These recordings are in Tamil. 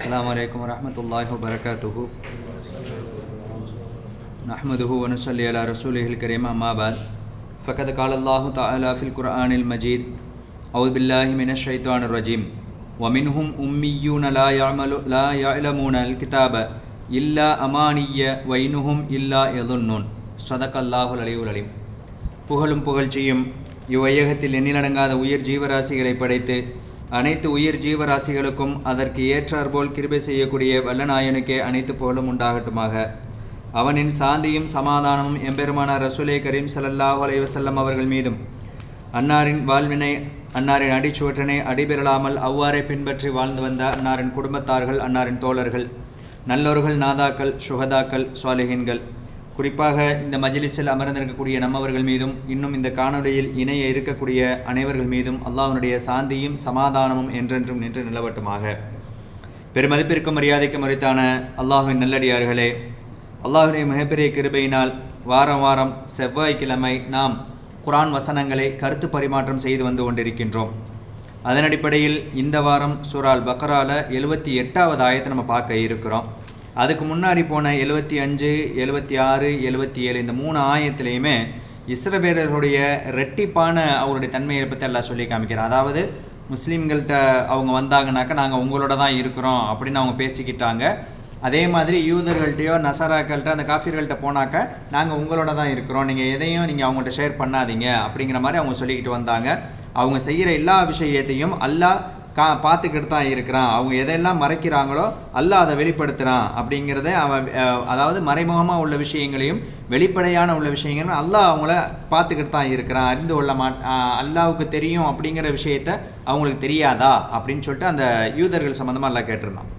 السلام عليكم ورحمة الله وبركاته نحمده ونصلي على رسوله الكريم أما بعد فقد قال الله تعالى في القرآن المجيد أعوذ بالله من الشيطان الرجيم ومنهم أميون لا يعلمون الكتاب إلا أماني وإنهم إلا يظنون صدق الله العلي العليم. புகழும் புகழ்ச்சியும் இவ்வையகத்தில் எண்ணிலடங்காத உயிர் ஜீவராசிகளை படைத்து அனைத்து உயிர் ஜீவராசிகளுக்கும் அதற்கு ஏற்றாற்போல் கிருபை செய்யக்கூடிய வல்லநாயனுக்கே அனைத்து புகழும் உண்டாகட்டுமாக. அவனின் சாந்தியும் சமாதானமும் எம்பெருமானார் ரசூலே கரீம் ஸல்லல்லாஹு அலைஹி வஸல்லம் அவர்கள் மீதும் அன்னாரின் வாழ்வினை அன்னாரின் அடிச்சுவற்றினை அடிபெறலாமல் அவ்வாறே பின்பற்றி வாழ்ந்து வந்த அன்னாரின் குடும்பத்தார்கள், அன்னாரின் தோழர்கள், நல்லோர்கள், நாதாக்கள், சுஹதாக்கள், சாலிஹீன்கள், குறிப்பாக இந்த மஜ்லிஸில் அமர்ந்திருக்கக்கூடிய நம்மவர்கள் மீதும் இன்னும் இந்த காணொலியில் இணைய இருக்கக்கூடிய அனைவர்கள் மீதும் அல்லாஹ்வுடைய சாந்தியும் சமாதானமும் என்றென்றும் நின்று நிலவட்டுமாக. பெருமதிப்பிற்கும் மரியாதைக்கும் உரித்தான அல்லாஹ்வின் நல்லடியார்களே, அல்லாஹ்வுடைய மிகப்பெரிய கிருபையினால் வாரம் வாரம் செவ்வாய்க்கிழமை நாம் குர்ஆன் வசனங்களை கருத்து பரிமாற்றம் செய்து வந்து கொண்டிருக்கின்றோம். அதன் அடிப்படையில் இந்த வாரம் சூரா அல் பக்ரால 78வது ஆயத்தை நம்ம பார்க்க இருக்கிறோம். அதுக்கு முன்னாடி போன 75, 76, 77 இந்த 3 ஆயத்திலையுமே இஸ்ரவேலர்களுடைய ரெட்டிப்பான அவருடைய தன்மையை பற்றி எல்லாம் சொல்லி காமிக்கிறார். அதாவது முஸ்லீம்கள்கிட்ட அவங்க வந்தாங்கனாக்கா நாங்கள் உங்களோட தான் இருக்கிறோம் அப்படின்னு அவங்க பேசிக்கிட்டாங்க. அதே மாதிரி யூதர்கள்ட்டையோ நசராக்கள்கிட்ட அந்த காஃபிர்கள்ட்ட போனாக்க நாங்கள் உங்களோட தான் இருக்கிறோம், நீங்கள் எதையும் நீங்கள் அவங்கள்ட்ட ஷேர் பண்ணாதீங்க அப்படிங்கிற மாதிரி அவங்க சொல்லிக்கிட்டு வந்தாங்க. அவங்க செய்கிற எல்லா விஷயத்தையும் அல்லாஹ் பார்த்துக்கிட்டு தான் இருக்கிறான். அவங்க எதெல்லாம் மறைக்கிறாங்களோ அல்லாஹ் அதை வெளிப்படுத்துகிறான் அப்படிங்கிறத அவன், அதாவது மறைமுகமாக உள்ள விஷயங்களையும் வெளிப்படையான உள்ள விஷயங்களும் அல்லாஹ் அவங்கள பார்த்துக்கிட்டு தான் இருக்கிறான். அறிந்து கொள்ள அல்லாஹ்வுக்கு தெரியும் அப்படிங்கிற விஷயத்த அவங்களுக்கு தெரியாதா அப்படின்னு சொல்லிட்டு அந்த யூதர்கள் சம்மந்தமாக அல்லாஹ் கேட்டிருந்தான்.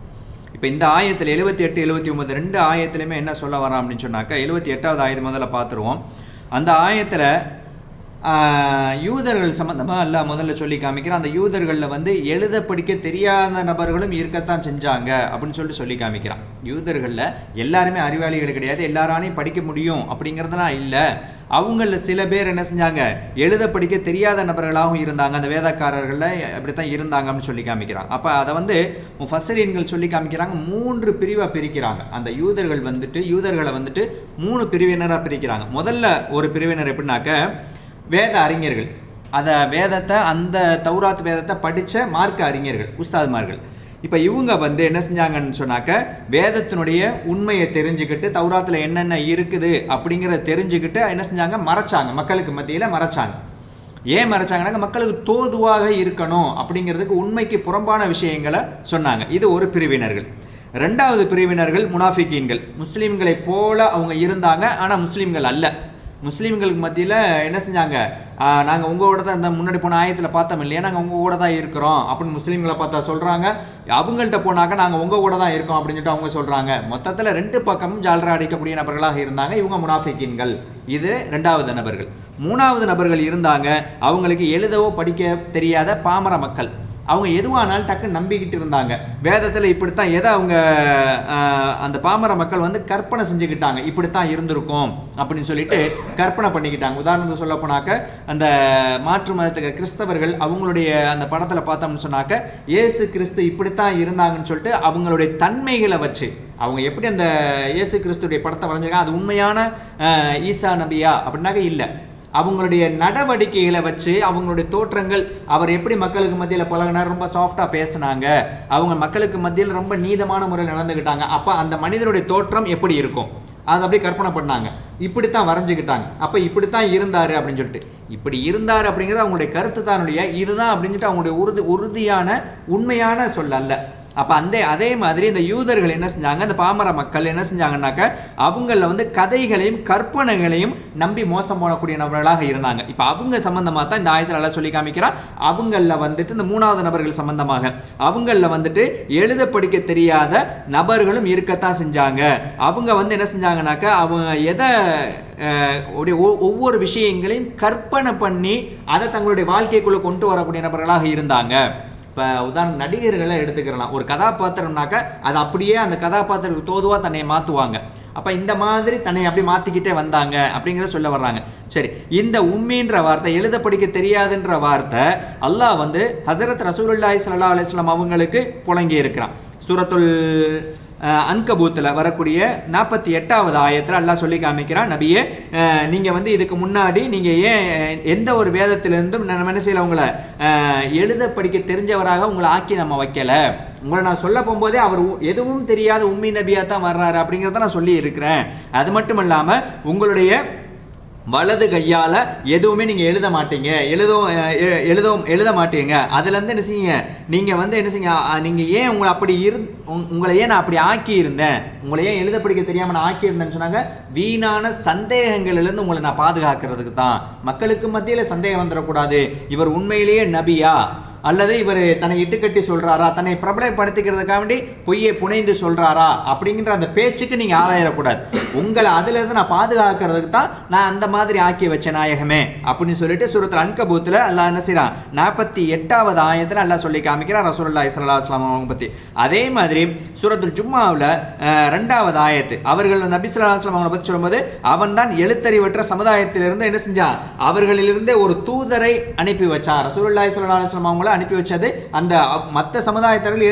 இப்போ இந்த ஆயத்தில் 78, 79 2 ஆயத்துலையுமே என்ன சொல்ல வரான் அப்படின்னு சொன்னாக்கா 78வது ஆயத்து முதல்ல பார்த்துருவோம். அந்த ஆயத்தில் யூதர்கள் சம்மந்தமாக எல்லாம் முதல்ல சொல்லி காமிக்கிறேன். அந்த யூதர்களில் எழுத படிக்க தெரியாத நபர்களும் இருக்கத்தான் செஞ்சாங்க அப்படின்னு சொல்லிட்டு சொல்லி காமிக்கிறான். யூதர்களில் எல்லாருமே அறிவாளிகள் கிடையாது, எல்லாராலையும் படிக்க முடியும் அப்படிங்கிறதுலாம் இல்லை. அவங்களில் சில பேர் என்ன செஞ்சாங்க, எழுத படிக்க தெரியாத நபர்களாகவும் இருந்தாங்க. அந்த வேதக்காரர்களில் அப்படித்தான் இருந்தாங்க அப்படின்னு சொல்லி காமிக்கிறாங்க. அப்போ அதை முஃபஸ்ஸிரீன்கள் சொல்லி காமிக்கிறாங்க, 3 பிரிவாக பிரிக்கிறாங்க. அந்த யூதர்களை 3 பிரிவினராக பிரிக்கிறாங்க. முதல்ல ஒரு பிரிவினர் எப்படின்னாக்க வேத அறிஞர்கள், வேதத்தை அந்த தௌராத் வேதத்தை படித்த மார்க்க அறிஞர்கள், உஸ்தாத்மார்கள். இப்போ இவங்க என்ன செஞ்சாங்கன்னு சொன்னாக்க வேதத்தினுடைய உண்மையை தெரிஞ்சுக்கிட்டு தௌராத்தில் என்னென்ன இருக்குது அப்படிங்கிறத தெரிஞ்சுக்கிட்டு என்ன செஞ்சாங்க, மறைச்சாங்க, மக்களுக்கு மத்தியில் மறைச்சாங்க. ஏன் மறைச்சாங்கன்னாக்க மக்களுக்கு தோதுவாக இருக்கணும் அப்படிங்கிறதுக்கு உண்மைக்கு புறம்பான விஷயங்களை சொன்னாங்க. இது ஒரு பிரிவினர்கள். 2வது பிரிவினர்கள் முனாஃபிகீன்கள். முஸ்லீம்களை போல அவங்க இருந்தாங்க, ஆனால் முஸ்லீம்கள் அல்ல. முஸ்லீம்களுக்கு மத்தியில் என்ன செஞ்சாங்க, நாங்கள் உங்களோட தான் இந்த முன்னாடி போன ஆயத்தில் பார்த்தோம் இல்லையா, நாங்கள் உங்கள் கூட தான் இருக்கிறோம் அப்படின்னு முஸ்லீம்களை பார்த்தா சொல்கிறாங்க. அவங்கள்ட்ட போனாக்க நாங்கள் உங்கள் கூட தான் இருக்கோம் அப்படின்னு சொல்லிட்டு அவங்க சொல்கிறாங்க. மொத்தத்தில் 2 பக்கமும் ஜால்ரா அடிக்கக்கூடிய நபர்களாக இருந்தாங்க. இவங்க முனாஃபிகீன்கள். இது 2வது நபர்கள். 3வது நபர்கள் இருந்தாங்க, அவங்களுக்கு எழுதவோ படிக்க தெரியாத பாமர மக்கள். அவங்க எதுவானாலும் டக்குன்னு நம்பிக்கிட்டு இருந்தாங்க. வேதத்தில் இப்படித்தான் எதை அவங்க அந்த பாமர மக்கள் கற்பனை செஞ்சுக்கிட்டாங்க, இப்படித்தான் இருந்திருக்கும் அப்படின்னு சொல்லிட்டு கற்பனை பண்ணிக்கிட்டாங்க. உதாரணத்துக்கு சொல்ல போனாக்க அந்த மாற்று மதத்துக்கு கிறிஸ்தவர்கள் அவங்களுடைய அந்த படத்தில் பார்த்தோம்னு சொன்னாக்க இயேசு கிறிஸ்து இப்படித்தான் இருந்தாங்கன்னு சொல்லிட்டு அவங்களுடைய தன்மைகளை வச்சு அவங்க எப்படி அந்த இயேசு கிறிஸ்துடைய படத்தை வரைஞ்சிருக்காங்க, அது உண்மையான ஈசா நபியா அப்படின்னாக்க இல்லை. அவங்களுடைய நடவடிக்கைகளை வச்சு அவங்களுடைய தோற்றங்கள், அவர் எப்படி மக்களுக்கு மத்தியில் பழகினார், ரொம்ப சாஃப்டாக பேசினாங்க, அவங்க மக்களுக்கு மத்தியில் ரொம்ப நீதமான முறையில் நடந்துக்கிட்டாங்க. அப்போ அந்த மனிதனுடைய தோற்றம் எப்படி இருக்கும் அதை அப்படியே கற்பனை பண்ணாங்க, இப்படித்தான் வரைஞ்சிக்கிட்டாங்க. அப்போ இப்படித்தான் இருந்தார் அப்படின்னு சொல்லிட்டு, இப்படி இருந்தார் அப்படிங்கிறது அவங்களுடைய கருத்து தானுடைய இதுதான் அப்படின்னு சொல்லிட்டு அவங்களுடைய உறுதியான உண்மையான சொல் அல்ல. அப்போ அதே மாதிரி இந்த யூதர்கள் என்ன செஞ்சாங்க, இந்த பாமர மக்கள் என்ன செஞ்சாங்கன்னாக்க அவங்கள கதைகளையும் கற்பனைகளையும் நம்பி மோசம் போடக்கூடிய நபர்களாக இருந்தாங்க. இப்போ அவங்க சம்பந்தமாக தான் இந்த ஆயத்தில் எல்லாம் சொல்லி காமிக்கிறான். அவங்களில் இந்த 3வது நபர்கள் சம்பந்தமாக அவங்களில் எழுத படிக்க தெரியாத நபர்களும் இருக்கத்தான் செஞ்சாங்க. அவங்க என்ன செஞ்சாங்கன்னாக்க அவங்க எதை ஒவ்வொரு விஷயங்களையும் கற்பனை பண்ணி அதை தங்களுடைய வாழ்க்கைக்குள்ளே கொண்டு வரக்கூடிய நபர்களாக இருந்தாங்க. இப்போ உதாரணம் நடிகர்களை எடுத்துக்கிறலாம். ஒரு கதாபாத்திரம்னாக்க அது அப்படியே அந்த கதாபாத்திரத்துக்கு தோதுவாக தன்னை மாற்றுவாங்க. அப்போ இந்த மாதிரி தன்னை அப்படி மாற்றிக்கிட்டே வந்தாங்க அப்படிங்கிறத சொல்ல வர்றாங்க. சரி, இந்த உம்மின்ற வார்த்தை, எழுத படிக்க தெரியாதுன்ற வார்த்தை அல்லாஹ் ஹஸரத் ரசூலுல்லாஹி ஸல்லல்லாஹு அலைஹி வஸல்லம் அவங்களுக்கு புழங்கி இருக்கிறான். சூரத்துல் அன்கபூத்தில் வரக்கூடிய 48வது ஆயத்தில் அல்லாஹ் சொல்லி காமிக்கிறான், நபியே நீங்கள் வந்து இதுக்கு முன்னாடி நீங்கள் ஏன் எந்த ஒரு வேதத்திலிருந்தும் நம்ம என்ன செய்யலை, உங்களை எழுத படிக்க தெரிஞ்சவராக உங்களை ஆக்கி நம்ம வைக்கலை. உங்களை நான் சொல்ல போகும்போதே அவர் எதுவும் தெரியாத உம்மி நபியாக தான் வர்றாரு அப்படிங்கிறத நான் சொல்லி இருக்கிறேன். அது மட்டும் இல்லாமல் உங்களுடைய வலது கையால் எதுவுமே நீங்கள் எழுத மாட்டீங்க, எழுத மாட்டீங்க. அதுலேருந்து என்ன செய்யுங்க, நீங்கள் வந்து என்ன செய்யுங்க, நீங்கள் ஏன் உங்களை அப்படி உங்களை ஏன் நான் அப்படி ஆக்கியிருந்தேன், உங்களை ஏன் எழுத படிக்க தெரியாமல் நான் ஆக்கியிருந்தேன்னு சொன்னாங்க, வீணான சந்தேகங்களிலிருந்து உங்களை நான் பாதுகாக்கிறதுக்கு தான். மக்களுக்கு மத்தியில் சந்தேகம் வந்துடக்கூடாது, இவர் உண்மையிலேயே நபியா அல்லது இவர் தன்னை இட்டுக்கட்டி சொல்றாரா, தன்னை பிரபலப்படுத்திக்கிறதுக்காக வேண்டி பொய்யை புனைந்து சொல்றாரா அப்படிங்கிற அந்த பேச்சுக்கு நீங்க ஆளாயிடக்கூடாது. உங்களை அதுல இருந்து நான் பாதுகாக்கிறதுக்கு தான் நான் அந்த மாதிரி ஆக்கி வச்ச நாயகமே அப்படின்னு சொல்லிட்டு சூரத்துல் அன்கபூத்தில் அல்லாஹ் என்ன செய்யறான், 48வது ஆயத்தில் அல்லாஹ் சொல்லி காமிக்கிறான் ரசூலுல்லாஹி ஸல்லல்லாஹு அலைஹி வஸல்லம் அவங்க பத்தி. அதே மாதிரி சூரத்துல் ஜும்மாவில் 2வது ஆயத்து அவர்கள் நபி ஸல்லல்லாஹு அலைஹி வஸல்லம் அவங்களை பற்றி சொல்லும்போது, அவன் தான் எழுத்தறிவற்ற சமுதாயத்திலிருந்து என்ன செஞ்சான், அவர்களிலிருந்தே ஒரு தூதரை அனுப்பி வச்சான். ரசூலுல்லாஹி ஸல்லல்லாஹு அலைஹி வஸல்லம் அவங்கள அனுப்பி வச்சது அந்த மற்ற சமுதாயத்தவர்கள்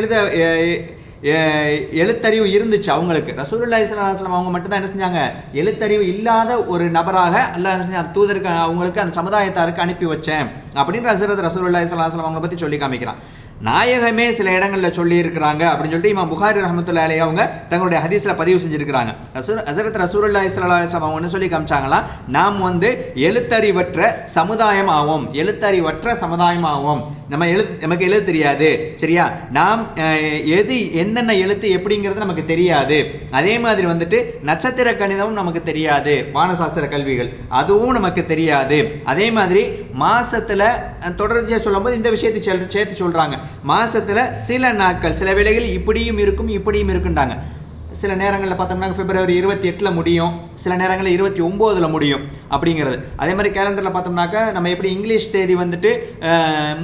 எழுத்தறிவு இருந்துச்சு அவங்களுக்கு. ரசூலுல்லாஹி ஸல்லல்லாஹு அலைஹி வஸல்லம் அவங்க மட்டும் தான் என்ன செஞ்சாங்க, எழுத்தறிவு இல்லாத ஒரு நபராக அல்லாஹ் என்ன செஞ்சாங்க, தூதருக்கு அவங்களுக்கு அந்த சமுதாயத்தாருக்கு அனுப்பி வச்சேன் அப்படின்னு ஹஸரத் ரசூலுல்லாஹி ஸல்லல்லாஹு அலைஹி வஸல்லம் அவங்க பற்றி சொல்லி காமிக்கிறான். நாயகமே சில இடங்களில் சொல்லி இருக்கிறாங்க அப்படின்னு சொல்லிட்டு இமாம் புகாரி ரஹ்மத்துல்லாஹி அலைஹி அவங்க தங்களுடைய ஹதீஸில் பதிவு செஞ்சிருக்கிறாங்க. ஹஸரத் ரசூலுல்லாஹி ஸல்லல்லாஹு அலைஹி வஸல்லம் அவங்க என்ன சொல்லி காமிச்சாங்களா, நாம் வந்து எழுத்தறிவற்ற சமுதாயம் ஆவோம், எழுத்தறிவற்ற சமுதாயம் ஆவோம். நமக்கு எழுத தெரியாது, சரியா, நாம் என்னென்ன எழுத்து எப்படிங்கிறது நமக்கு தெரியாது. அதே மாதிரி வந்துட்டு நட்சத்திர கணிதமும் நமக்கு தெரியாது, வானசாஸ்திர கல்விகள் அதுவும் நமக்கு தெரியாது. அதே மாதிரி மாசத்துல தொடர்ச்சியாக சொல்லும்போது இந்த விஷயத்தை சேர்த்து சொல்றாங்க, மாசத்துல சில நாட்கள் சில வேளைகள் இப்படியும் இருக்கும் இப்படியும் இருக்குண்டாங்க. சில நேரங்களில் பார்த்தோம்னா பிப்ரவரி 28 முடியும், சில நேரங்களில் 29 முடியும் அப்படிங்கிறது. அதே மாதிரி கேலண்டரில் பார்த்தோம்னாக்கா நம்ம எப்படி இங்கிலீஷ் தேதி வந்துட்டு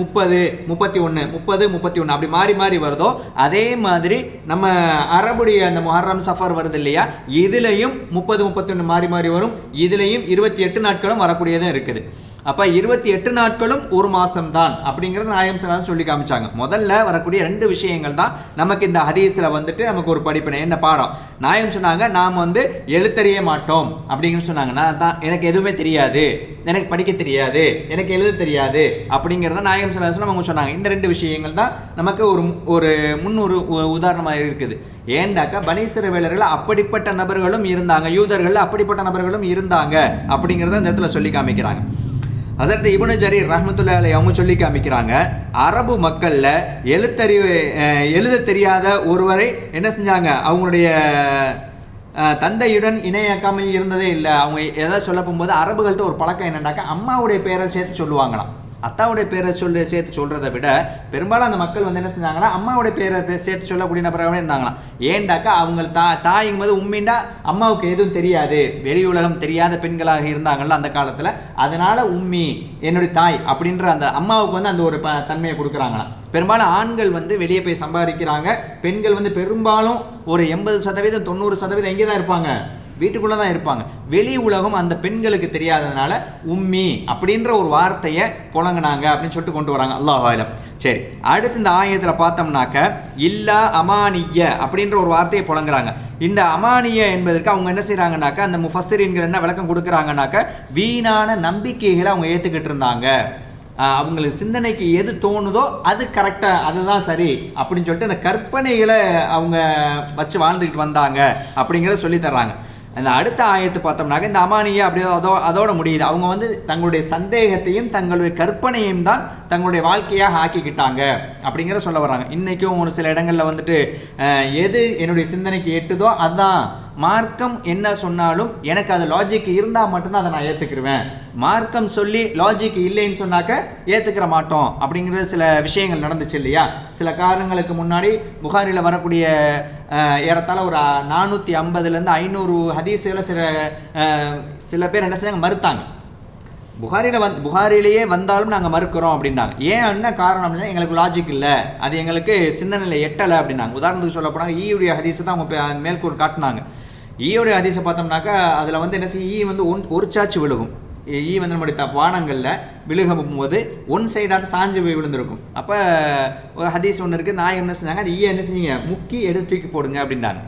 30, 31, 30, 31 அப்படி மாறி மாறி வருதோ, அதே மாதிரி நம்ம அரபுடைய அந்த முஹர்ரம் சஃபர் வருது இல்லையா, இதுலையும் 30, 31 மாறி மாறி வரும், இதுலையும் 28 நாட்களும் வரக்கூடியதும் இருக்குது. அப்போ 28 நாட்களும் ஒரு மாதம் தான் அப்படிங்கிறது நாயகம் ஸல்லல்லாஹு சொல்லி காமிச்சாங்க. முதல்ல வரக்கூடிய 2 விஷயங்கள் தான் நமக்கு இந்த ஹதீஸில் வந்துட்டு நமக்கு ஒரு படிப்பினை என்ன பாடம். நாயகம் சொன்னாங்க, நாம் வந்து எழுத்தறிய மாட்டோம் அப்படின்னு சொன்னாங்க. நான் தான் எனக்கு எதுவுமே தெரியாது, எனக்கு படிக்க தெரியாது, எனக்கு எழுத தெரியாது அப்படிங்கிறத நாயகம் ஸல்லல்லாஹு அலைஹி அவங்க சொன்னாங்க. இந்த 2 விஷயங்கள் தான் நமக்கு ஒரு முன்னொரு உதாரணமாக இருக்குது. ஏண்டாக்கா பனி இஸ்ரவேலர்கள் அப்படிப்பட்ட நபர்களும் இருந்தாங்க, யூதர்கள் அப்படிப்பட்ட நபர்களும் இருந்தாங்க அப்படிங்கிறத இந்த இடத்துல சொல்லி காமிக்கிறாங்க. ஹஸரத் இப்னு ஜரீர் ரஹ்மத்துல்லாஹி அலைஹி அவங்க சொல்லி காமிக்கிறாங்க, அரபு மக்களில் எழுத தெரியாத ஒருவரை என்ன செஞ்சாங்க, அவங்களுடைய தந்தையுடன் இணையாக்காமல் இருந்ததே இல்லை. அவங்க எதாவது சொல்ல போகும்போது அரபுகள்கிட்ட ஒரு பழக்கம் என்னன்னாக்கா, அம்மாவுடைய பேரை சேர்த்து சொல்லுவாங்களாம். அத்தாவுடைய பேரை சேர்த்து சொல்றதை விட பெரும்பாலும் அந்த மக்கள் வந்து என்ன செஞ்சாங்களா, அம்மாவுடைய பேரை சேர்த்து சொல்லக்கூடிய நபராகவே இருந்தாங்களாம். ஏண்டாக்கா அவங்க தாய்ங்கும் போது உம்மிண்டா அம்மாவுக்கு எதுவும் தெரியாது, வெளி உலகம் தெரியாத பெண்களாக இருந்தாங்கல்ல அந்த காலத்துல, அதனால உம்மி என்னுடைய தாய் அப்படின்ற அந்த அம்மாவுக்கு வந்து அந்த ஒரு தன்மையை கொடுக்குறாங்களாம். பெரும்பாலும் ஆண்கள் வந்து வெளியே போய் சம்பாதிக்கிறாங்க, பெண்கள் வந்து பெரும்பாலும் ஒரு 80%, 90% எங்கே தான் இருப்பாங்க, வீட்டுக்குள்ளே தான் இருப்பாங்க. வெளி உலகம் அந்த பெண்களுக்கு தெரியாததுனால உம்மி அப்படின்ற ஒரு வார்த்தையை புழங்கினாங்க அப்படின்னு சொல்லிட்டு கொண்டு வராங்க. அல்லாஹ் ஆலம். சரி, அடுத்து இந்த ஆயத்தில் பார்த்தோம்னாக்க இல்லா அமானிய அப்படின்ற ஒரு வார்த்தையை புழங்குறாங்க. இந்த அமானிய என்பதற்கு அவங்க என்ன செய்கிறாங்கனாக்கா, அந்த முஃபஸ்ஸிரீன்கள் என்ன விளக்கம் கொடுக்குறாங்கனாக்க, வீணான நம்பிக்கைகளை அவங்க ஏற்றுக்கிட்டு இருந்தாங்க. அவங்களுக்கு சிந்தனைக்கு எது தோணுதோ அது கரெக்டாக, அதுதான் சரி அப்படின்னு சொல்லிட்டு அந்த கற்பனைகளை அவங்க வச்சு வாழ்ந்துக்கிட்டு வந்தாங்க அப்படிங்கிறத சொல்லி தர்றாங்க. அந்த அடுத்த ஆயத்து பார்த்தோம்னாக்க இந்த அமானியா அப்படி அதோட முடியுது. அவங்க வந்து தங்களுடைய சந்தேகத்தையும் தங்களுடைய கற்பனையும் தான் தங்களுடைய வாழ்க்கையாக ஆக்கிக்கிட்டாங்க அப்படிங்கிற சொல்ல வர்றாங்க. இன்றைக்கும் ஒரு சில இடங்களில் வந்துட்டு எது என்னுடைய சிந்தனைக்கு எட்டுதோ அதுதான் மார்க்கம் என்ன சொன்னாலும் எனக்கு அது லாஜிக் இருந்தால் மட்டும்தான் அதை நான் ஏற்றுக்கிடுவேன், மார்க்கம் சொல்லி லாஜிக் இல்லைன்னு சொன்னாக்க ஏற்றுக்கிற மாட்டோம் அப்படிங்கிறது சில விஷயங்கள் நடந்துச்சு இல்லையா. சில காரணங்களுக்கு முன்னாடி புகாரியில் வரக்கூடிய ஏறத்தாழ ஒரு 450 500 ஹதீஸுகளை சில பேர் என்ன செய்யாங்க, மறுத்தாங்க. புகாரிலேயே வந்தாலும் நாங்கள் மறுக்கிறோம் அப்படின்னாங்க. ஏன் என்ன காரணம் அப்படின்னா, எங்களுக்கு லாஜிக் இல்லை, அது எங்களுக்கு சிந்தனையில் எட்டலை அப்படின்னாங்க. உதாரணத்துக்கு சொல்ல போனாங்க, ஈயுடைய ஹதீஸை தான் அவங்க மேற்கோள் காட்டினாங்க. ஈயோடைய ஹதீஸை பார்த்தோம்னாக்கா அதில் வந்து என்ன செய்யும், ஈ வந்து ஒரு சாச்சு விழுகும், ஈ வந்து நம்முடைய பானங்களில் விழுகும் போது ஒன் சைடாக சாஞ்சு விழுந்திருக்கும். அப்போ ஒரு ஹதீஸ் ஒன்று இருக்குது, நாயகம் என்ன செஞ்சாங்க, அது ஈயை என்ன செஞ்சீங்க, முக்கி எடுத்து தூக்கி போடுங்க அப்படின்றாங்க.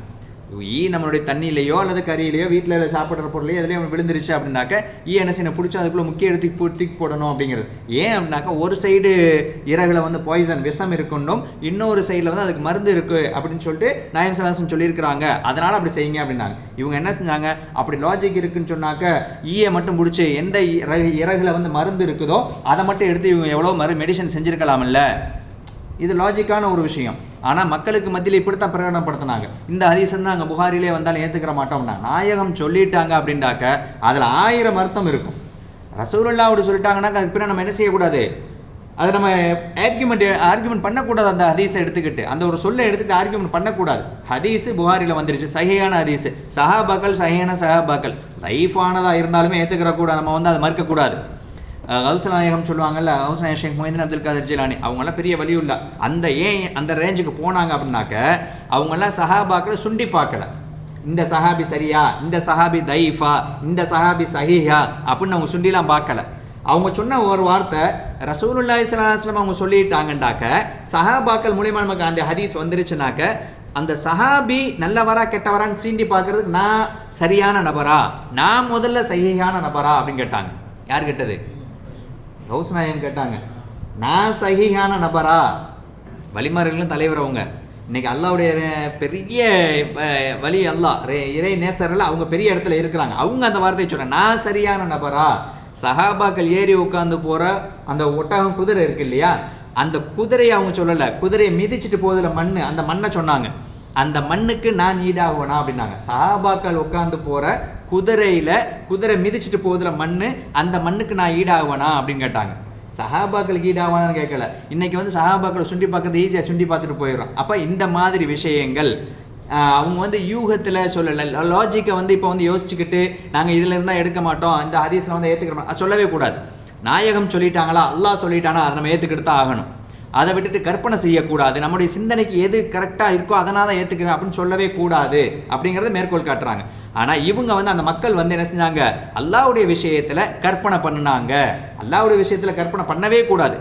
ஈ நம்மளுடைய தண்ணியிலையோ அல்லது கறியிலையோ வீட்டில் சாப்பிட்ற பொருளையோ எதுலேயும் விழுந்துருச்சு அப்படின்னாக்க ஈ என்ன செய்யணும், பிடிச்சி அதுக்குள்ளே முக்கிய எடுத்து தூக்கி போடணும் அப்படிங்கிறது. ஏன் அப்படின்னாக்கா ஒரு சைடு இறகுல வந்து பாய்சன் விஷம் இருக்கணும், இன்னொரு சைடில் வந்து அதுக்கு மருந்து இருக்குது அப்படின்னு சொல்லிட்டு நாயம் சலாசம் சொல்லியிருக்கிறாங்க, அதனால் அப்படி செய்யுங்க அப்படின்னாங்க. இவங்க என்ன செஞ்சாங்க, அப்படி லாஜிக் இருக்குன்னு சொன்னாக்க ஈயை மட்டும் பிடிச்சி எந்த இறகுல வந்து மருந்து இருக்குதோ அதை மட்டும் எடுத்து இவங்க எவ்வளோ மெடிசன் செஞ்சுருக்கலாம்ல. இது லாஜிக்கான ஒரு விஷயம். ஆனால் மக்களுக்கு மத்தியில் இப்படித்தான் பிரகடனப்படுத்தினாங்க. இந்த ஹதீஸன் தான் அங்கே புகாரிலே வந்தாலும் ஏற்றுக்கிற மாட்டோம்னா, நாயகம் சொல்லிட்டாங்க அப்படின்டாக்க அதில் 1000 அர்த்தம் இருக்கும். ரசூலுல்லாஹ் அப்படி சொல்லிட்டாங்கன்னாக்க அதுக்கு பிறகு நம்ம என்ன செய்யக்கூடாது, அதை நம்ம ஆர்கியூமெண்ட் பண்ணக்கூடாது. அந்த ஹதீஸை எடுத்துக்கிட்டு அந்த ஒரு சொல்லை எடுத்துக்கிட்டு ஆர்கியூமெண்ட் பண்ணக்கூடாது. ஹதீஸு புகாரில் வந்துருச்சு, சஹீஹான ஹதீஸு, சஹாபாக்கள் சஹீஹான சஹாபாக்கள், லைஃபானதாக இருந்தாலுமே ஏற்றுக்கிற கூட நம்ம வந்து அதை மறுக்கக்கூடாது. கௌஸ் நாயகம் சொல்லுவாங்கல்ல, கௌஸ் நாயகம் ஷேக் மொஹிதீன் அப்துல் காதிர் ஜிலானி, அவங்களாம் பெரிய வலியுள்ள ஏன் அந்த ரேஞ்சுக்கு போனாங்க அப்படின்னாக்க அவங்கெல்லாம் சஹாபாக்களை சுண்டி பார்க்கல. இந்த சஹாபி சரியா, இந்த சஹாபி தைஃபா, இந்த சஹாபி சஹீஹா அப்படின்னு அவங்க சுண்டிலாம் பார்க்கல. அவங்க சொன்ன ஒரு வார்த்தை ரசூலுல்லாஹி ஸல்லல்லாஹு அலைஹி வஸல்லம் அவங்க சொல்லிட்டாங்கண்டாக்க சஹாபாக்கள் மூலியமா நமக்கு அந்த ஹதீஸ் வந்துருச்சுனாக்க அந்த சஹாபி நல்லவரா கெட்டவரான்னு சீண்டி பார்க்கறதுக்கு நான் சரியான நபரா, நான் முதல்ல சஹீஹான நபரா அப்படின்னு கேட்டாங்க. யார் கேட்டது? கௌஸ் நாயகம் கேட்டாங்க. நான் சஹீஹான நபரா? வலிமார்களும் தலைவர் அவங்க. இன்னைக்கு அல்லாவுடைய பெரிய வலி அல்லாஹ் இறை நேசர்கள் அவங்க பெரிய இடத்துல இருக்கிறாங்க. அவங்க அந்த வார்த்தையை சொல்றாங்க, நான் சரியான நபரா? சஹாபாக்கள் ஏறி உட்காந்து போற அந்த ஒட்டகம் குதிரை இருக்கு இல்லையா, அந்த குதிரையை அவங்க சொல்லலை, குதிரையை மிதிச்சுட்டு போதில் மண், அந்த மண்ணை சொன்னாங்க. அந்த மண்ணுக்கு நான் ஈடாகுவனா அப்படின்னாங்க. சஹாபாக்கள் உட்காந்து போற குதிரையில குதிரை மிதிச்சுட்டு போகுதுல மண்ணு, அந்த மண்ணுக்கு நான் ஈடாகுவனா அப்படின்னு கேட்டாங்க. சஹாபாக்களுக்கு ஈடாகுவானான்னு கேட்கல. இன்னைக்கு வந்து சஹாபாக்களை சுண்டி பார்க்கறது ஈஸியாக சுண்டி பார்த்துட்டு போயிடும். அப்போ இந்த மாதிரி விஷயங்கள் அவங்க வந்து யூகத்தில் சொல்லலை, லாஜிக்கை வந்து இப்போ வந்து யோசிச்சுக்கிட்டு நாங்கள் இதில் இருந்தால் எடுக்க மாட்டோம், இந்த ஹதீஸில் வந்து ஏற்றுக்கிற மாட்டோம் சொல்லவே கூடாது. நாயகம் சொல்லிட்டாங்களா, அல்லாஹ் சொல்லிட்டானா அதை நம்ம ஏற்றுக்கிட்டு தான் ஆகணும். அதை விட்டுட்டு கற்பனை செய்யக்கூடாது. நம்முடைய சிந்தனைக்கு எது கரெக்டாக இருக்கோ அதனால் தான் ஏற்றுக்கிறேன் அப்படின்னு சொல்லவே கூடாது அப்படிங்கிறத மேற்கோள் காட்டுறாங்க. ஆனால் இவங்க வந்து அந்த மக்கள் வந்து என்ன செஞ்சாங்க, அல்லாஹ்வுடைய விஷயத்தில் கற்பனை பண்ணினாங்க. அல்லாஹ்வுடைய விஷயத்தில் கற்பனை பண்ணவே கூடாது.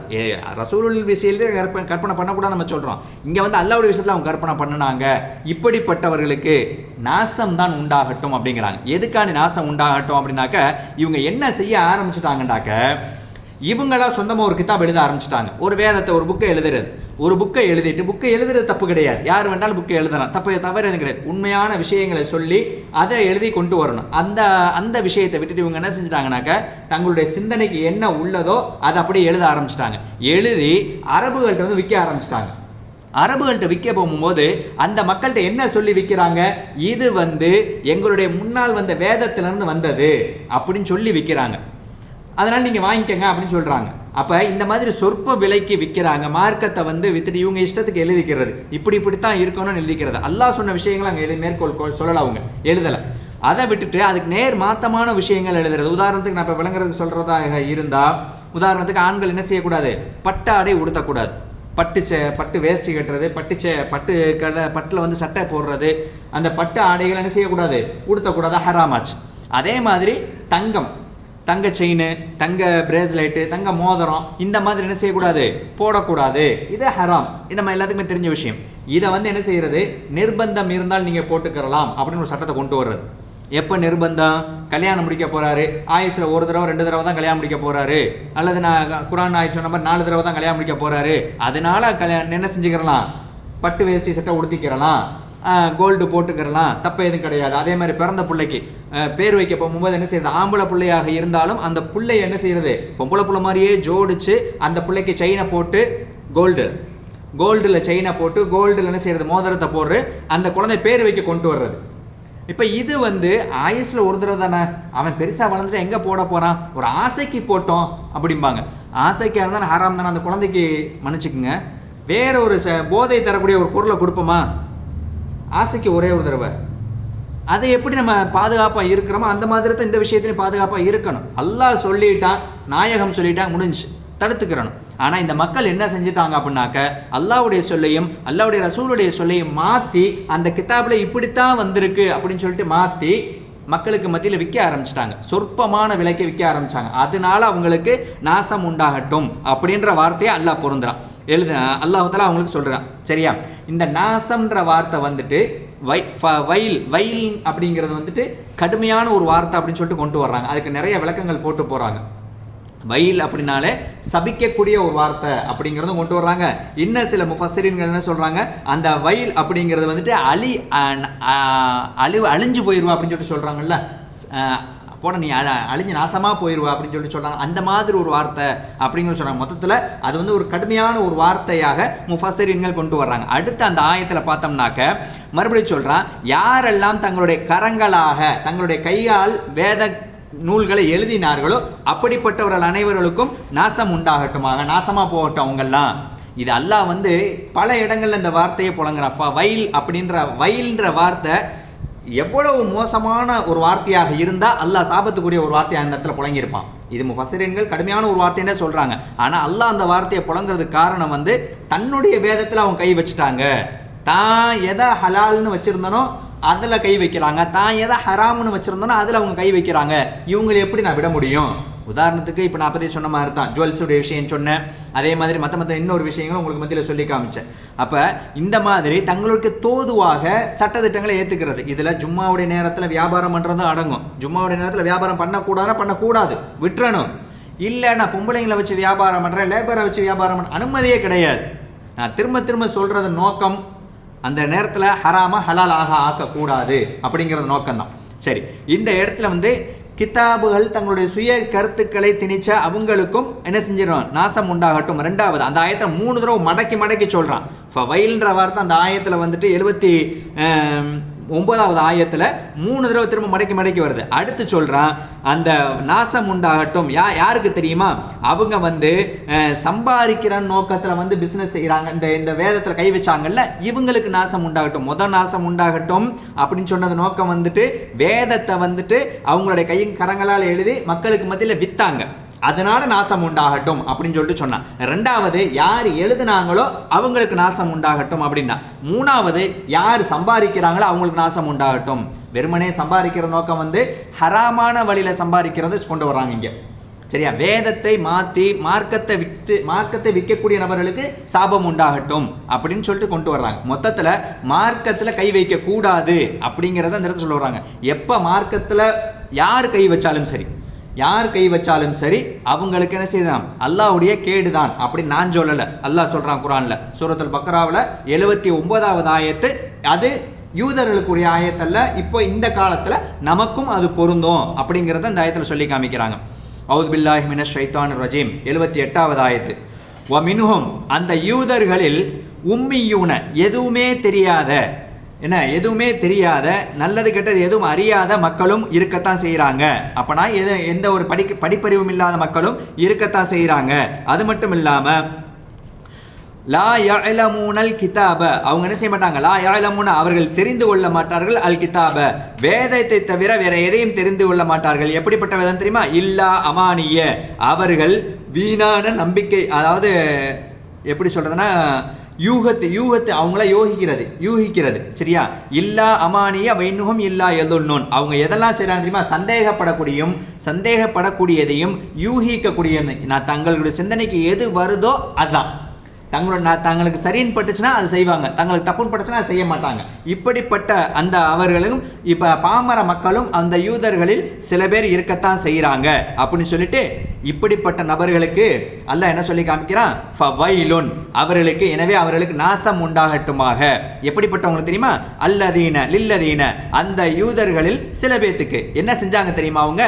ரசூலுல் விஷயத்தில் கற்பனை பண்ணக்கூடாது நம்ம சொல்கிறோம். இங்கே வந்து அல்லாஹ்வுடைய விஷயத்தில் அவங்க கற்பனை பண்ணினாங்க. இப்படிப்பட்டவர்களுக்கு நாசம் தான் உண்டாகட்டும் அப்படிங்கிறாங்க. எதுக்கான நாசம் உண்டாகட்டும் அப்படின்னாக்க இவங்க என்ன செய்ய ஆரம்பிச்சுட்டாங்கன்னாக்க இவங்களா சொந்தமாக ஒரு கிதாப் எழுத ஆரம்பிச்சிட்டாங்க. ஒரு வேதத்தை ஒரு புக்கை எழுதுறது, ஒரு புக்கை எழுதிட்டு புக்கை எழுதுறது தப்பு கிடையாது, யார் வேண்டாலும் புக்கை எழுதலாம், தவறு எதுவும் கிடையாது. உண்மையான விஷயங்களை சொல்லி அதை எழுதி கொண்டு வரணும். அந்த விஷயத்தை விட்டுட்டு இவங்க என்ன செஞ்சுட்டாங்கனாக்க தங்களுடைய சிந்தனைக்கு என்ன உள்ளதோ அதை அப்படியே எழுத ஆரம்பிச்சிட்டாங்க. எழுதி அரபுகள்கிட்ட வந்து விற்க ஆரம்பிச்சிட்டாங்க. அரபுகள்கிட்ட விற்க போகும்போது அந்த மக்கள்கிட்ட என்ன சொல்லி விற்கிறாங்க, இது வந்து எங்களுடைய முன்னால் வந்த வேதத்திலிருந்து வந்தது அப்படின்னு சொல்லி விற்கிறாங்க, அதனால் நீங்கள் வாங்கிக்கங்க அப்படின்னு சொல்கிறாங்க. அப்போ இந்த மாதிரி சொற்ப விலைக்கு விற்கிறாங்க. மார்க்கத்தை வந்து வித்துட்டு இவங்க இஷ்டத்துக்கு எழுதிக்கிறது, இப்படித்தான் இருக்கணும்னு எழுதிக்கிறது. அல்லாஹ் சொன்ன விஷயங்களை அங்கே மேற்கோள் சொல்லலை, அவங்க எழுதலை. அதை விட்டுட்டு அதுக்கு நேர் மாத்தமான விஷயங்கள் எழுதுறது. உதாரணத்துக்கு நான் இப்போ விளங்குறதுக்கு சொல்கிறதாக இருந்தால், உதாரணத்துக்கு ஆண்கள் என்ன செய்யக்கூடாது, பட்டு ஆடை உடுத்தக்கூடாது, பட்டு வேஷ்டி கட்டுறது, பட்டில் வந்து சட்டை போடுறது, அந்த பட்டு ஆடைகள் என்ன செய்யக்கூடாது, உடுத்தக்கூடாது, ஹராமாச்சு. அதே மாதிரி தங்க செயின், தங்க பிரேஸ்லெட்டு, தங்க மோதிரம், இந்த மாதிரி என்ன செய்யக்கூடாது, போடக்கூடாது, இது ஹராம். இது நம்ம எல்லாத்துக்குமே தெரிஞ்ச விஷயம். இதை வந்து என்ன செய்யறது, நிர்பந்தம் இருந்தால் நீங்கள் போட்டுக்கிறலாம் அப்படின்னு ஒரு சட்டத்தை கொண்டு வர்றது. எப்போ நிர்பந்தம், கல்யாணம் முடிக்க போகிறாரு, ஆயுசில் ஒரு தடவை 2 தடவை தான் கல்யாணம் முடிக்க போகிறாரு, அல்லது நான் குரான் ஆயுஷ் சொன்ன மாதிரி 4 தடவை தான் கல்யாணம் முடிக்க போகிறாரு, அதனால என்ன செஞ்சுக்கிறலாம், பட்டு வேஷ்டி சட்டை உடுத்திக்கிறலாம், கோல்டு போட்டுக்கிறலாம், தப்பு எதுவும் கிடையாது. அதே மாதிரி பிறந்த பிள்ளைக்கு பேர் வைக்க போகும்போது என்ன செய்யறது, ஆம்பளை பிள்ளையாக இருந்தாலும் அந்த பிள்ளை என்ன செய்யறது, பொம்பளை பிள்ளை மாதிரியே ஜோடிச்சு அந்த பிள்ளைக்கு செயினை போட்டு கோல்டில் செயினை போட்டு கோல்டில் என்ன செய்யறது, மோதிரத்தை போடுறது, அந்த குழந்தை பேர் வைக்க கொண்டு வர்றது. இப்போ இது வந்து ஆயுசில் ஒரு தடவை தானே, அவன் பெருசாக வளர்ந்துட்டு எங்கே போட போகிறான், ஒரு ஆசைக்கு போட்டோம் அப்படிம்பாங்க. ஆசைக்காக இருந்தால் ஹராம் தானே, அந்த குழந்தைக்கு மன்னிச்சுக்குங்க. வேற ஒரு போதை தரக்கூடிய ஒரு பொருளை கொடுப்போமா, ஆசைக்கு ஒரே ஒரு தடவை. அதை எப்படி நம்ம பாதுகாப்பாக இருக்கிறோமோ அந்த மாதிரி தான் இந்த விஷயத்துலையும் பாதுகாப்பாக இருக்கணும். அல்லாஹ் சொல்லிட்டான், நாயகம் சொல்லிட்டான், முடிஞ்சு தடுத்துக்கிறணும். ஆனால் இந்த மக்கள் என்ன செஞ்சுட்டாங்க அப்படின்னாக்க அல்லாஹ்வுடைய சொல்லையும் அல்லாஹ்வுடைய ரசூலுடைய சொல்லையும் மாற்றி அந்த கிதாபில் இப்படித்தான் வந்திருக்கு அப்படின்னு சொல்லிட்டு மாற்றி மக்களுக்கு மத்தியில் விற்க ஆரம்பிச்சிட்டாங்க, சொற்பமான விலைக்கு விற்க ஆரம்பிச்சாங்க. அதனால அவங்களுக்கு நாசம் உண்டாகட்டும் அப்படின்ற வார்த்தையை அல்லாஹ் பொருந்துறான். அல்லாஹ் தஆலா அவங்களுக்கு சொல்றான். சரியா? இந்த நாசம்ன்ற வார்த்தை வந்துட்டு வயல் அப்படிங்கிறது வந்துட்டு கடுமையான ஒரு வார்த்தை அப்படின்னு சொல்லிட்டு கொண்டு வர்றாங்க. அதுக்கு நிறைய விளக்கங்கள் போட்டு போறாங்க. வயல் அப்படின்னாலே சபிக்கக்கூடிய ஒரு வார்த்தை அப்படிங்கிறதும் கொண்டு வர்றாங்க. இன்னும் சில முஃபஸ்ஸிரீன்கள் என்ன சொல்றாங்க, அந்த வயல் அப்படிங்கிறது வந்துட்டு அழிஞ்சு போயிடுவா அப்படின்னு சொல்லிட்டு சொல்றாங்கல்ல, போட நீ அழிஞ்சு நாசமா போயிடுவா அப்படின்னு சொல்லிட்டு சொல்றாங்க. அந்த மாதிரி ஒரு வார்த்தை அப்படிங்கிற சொல்றாங்க. மொத்தத்தில் அது வந்து ஒரு கடுமையான ஒரு வார்த்தையாக முஃபஸ்ஸிரீன்கள் கொண்டு வர்றாங்க. அடுத்து அந்த ஆயத்தில் பார்த்தோம்னாக்க மறுபடியும் சொல்றான், யாரெல்லாம் தங்களுடைய கரங்களாக தங்களுடைய கையால் வேத நூல்களை எழுதினார்களோ அப்படிப்பட்டவர்கள் அனைவர்களுக்கும் நாசம் உண்டாகட்டுமாக, நாசமா போகட்டும் அவங்கெல்லாம். இது அல்லாஹ் வந்து பல இடங்கள்ல இந்த வார்த்தையை புழங்குறான். வயல்ன்ற வார்த்தை எவ்வளவு மோசமான ஒரு வார்த்தையாக இருந்தா அல்லாஹ் சாபத்துக்குரிய ஒரு வார்த்தையாக அந்த இடத்துல புழங்கியிருப்பான். இது முஃபஸ்ஸிரீன்கள் கடுமையான ஒரு வார்த்தைன்னே சொல்றாங்க. ஆனா அல்லாஹ் அந்த வார்த்தையை புழங்குறதுக்கு காரணம் வந்து தன்னுடைய வேதத்துல அவங்க கை வச்சுட்டாங்க. தான் எதை ஹலால்னு வச்சிருந்தனோ அதில் கை வைக்கிறாங்க, தான் எதை ஹராம்னு வச்சிருந்தோன்னா அதில் அவங்க கை வைக்கிறாங்க. இவங்களை எப்படி நான் விட முடியும்? உதாரணத்துக்கு இப்போ நான் பற்றி சொன்ன மாதிரி தான் ஜுவல்ஸுடைய விஷயம் சொன்னேன், அதே மாதிரி மற்ற இன்னொரு விஷயங்களும் உங்களுக்கு மத்தியில் சொல்லி காமிச்சேன். அப்போ இந்த மாதிரி தங்களுக்கு தோதுவாக சட்டத்திட்டங்களை ஏற்றுக்கிறது. இதில் ஜும்மாவுடைய நேரத்தில் வியாபாரம் பண்ணுறதும் அடங்கும். ஜும்மாவுடைய நேரத்தில் வியாபாரம் பண்ணக்கூடாது, விட்டுறணும். இல்லை நான் பொம்பளைங்களை வச்சு வியாபாரம் பண்ணுறேன், லேபரை வச்சு வியாபாரம் பண்ண அனுமதியே கிடையாது. நான் திரும்ப சொல்கிறது நோக்கம் அந்த நேரத்தில் ஹராம ஹலால் ஆக்கக்கூடாது அப்படிங்கிறது நோக்கம்தான். சரி, இந்த இடத்துல வந்து கிதாபுகள் தங்களுடைய சுய கருத்துக்களை திணிச்ச அவங்களுக்கும் என்ன செஞ்சிடும், நாசம் உண்டாகட்டும். ரெண்டாவது அந்த ஆயத்தை 3 தடவை மடக்கி சொல்றான். வயல்ன்ற வார்த்தை அந்த ஆயத்தில் வந்துட்டு 79வது ஆயத்தில் 3 தடவை திரும்ப மடக்கி வருது. அடுத்து சொல்றான் அந்த நாசம் உண்டாகட்டும். யாருக்கு தெரியுமா? அவங்க வந்து சம்பாதிக்கிற நோக்கத்தில் வந்து பிசினஸ் செய்யறாங்க, இந்த வேதத்தில் கை வச்சாங்கல்ல, இவங்களுக்கு நாசம் உண்டாகட்டும். நாசம் உண்டாகட்டும் அப்படின்னு சொன்னது நோக்கம் வந்துட்டு வேதத்தை வந்துட்டு அவங்களுடைய கையின் கரங்களால் எழுதி மக்களுக்கு மத்தியில் வித்தாங்க, அதனால நாசம் உண்டாகட்டும் அப்படின்னு சொல்லிட்டு சொன்னான். ரெண்டாவது யார் எழுதுனாங்களோ அவங்களுக்கு நாசம் உண்டாகட்டும் அப்படின்னா. மூணாவது யார் சம்பாதிக்கிறாங்களோ அவங்களுக்கு நாசம் உண்டாகட்டும். வெறுமனே சம்பாதிக்கிற நோக்கம் வந்து ஹராமான வழியில சம்பாதிக்கிறத கொண்டு வர்றாங்க இங்க. சரியா? வேதத்தை மாற்றி மார்க்கத்தை விற்கக்கூடிய நபர்களுக்கு சாபம் உண்டாகட்டும் அப்படின்னு சொல்லிட்டு கொண்டு வர்றாங்க. மொத்தத்தில் மார்க்கத்தில் கை வைக்க கூடாது அப்படிங்கிறத அந்த இடத்துல சொல்ல வர்றாங்க. எப்போ மார்க்கத்தில் யார் கை வச்சாலும் சரி அவங்களுக்கு என்ன செய்யலாம், அல்லாஹ்வுடைய கேடுதான் அப்படின்னு நான் சொல்லலை, அல்லாஹ் சொல்றான் குர்ஆன்ல சூரத்துல் பக்ராவில் 79வது ஆயத்து. அது யூதர்களுக்குரிய ஆயத்தல்ல, இப்போ இந்த காலத்தில் நமக்கும் அது பொருந்தும் அப்படிங்கிறத இந்த ஆயத்தில் சொல்லி காமிக்கிறாங்க. அவுது பில்லாஹி மினஷ் ஷைத்தானிர் ரஜீம் 78வது ஆயத்து. வ மின்ஹும் அந்த யூதர்களில் உம்மியூன எதுவுமே தெரியாத நல்லது கெட்டது எதுவும் அறியாத மக்களும் இருக்கத்தான் செய்கிறாங்க. அப்பனா எந்த ஒரு படிப்பறிவும் இல்லாத மக்களும் இருக்கத்தான் செய்கிறாங்க. அது மட்டும் இல்லாமல் லா யஅலமூனல் கிதாப, அவங்க என்ன செய்ய மாட்டாங்க, லா யஅலமூன அவர்கள் தெரிந்து கொள்ள மாட்டார்கள், அல் கிதாப வேதத்தை தவிர வேற எதையும் தெரிந்து கொள்ள மாட்டார்கள். எப்படிப்பட்ட வேதம் தெரியுமா? இல்லா அமானிய அவர்கள் வீணான நம்பிக்கை, அதாவது எப்படி சொல்றதுன்னா யூகத்து அவங்கள யூகிக்கிறது. சரியா? இல்லா அமானிய வைனுகும் இல்லா எதுன்னோன், அவங்க எதெல்லாம் செய்யறாங்க தெரியுமா? சந்தேகப்படக்கூடியதையும் யூகிக்கக்கூடிய, நான் தங்களுடைய சிந்தனைக்கு எது வருதோ அதான் தங்களுக்கு சரின்னு பட்டுச்சுன்னா அது செய்வாங்க, தங்களுக்கு தப்புன்னு பட்டுச்சுன்னா அது செய்ய மாட்டாங்க. இப்படிப்பட்ட அந்த அவர்களும் இப்போ பாமர மக்களும் அந்த யூதர்களில் சில பேர் இருக்கத்தான் செய்கிறாங்க அப்படின்னு சொல்லிட்டு இப்படிப்பட்ட நபர்களுக்கு அல்லாஹ் என்ன சொல்லி காமிக்கிறான்? ஃபவைலுன் அவர்களுக்கு, எனவே அவர்களுக்கு நாசம் உண்டாகட்டுமாக. எப்படிப்பட்டவங்களுக்கு தெரியுமா? லில்லதீன அந்த யூதர்களில் சில பேத்துக்கு என்ன செஞ்சாங்க தெரியுமா? அவங்க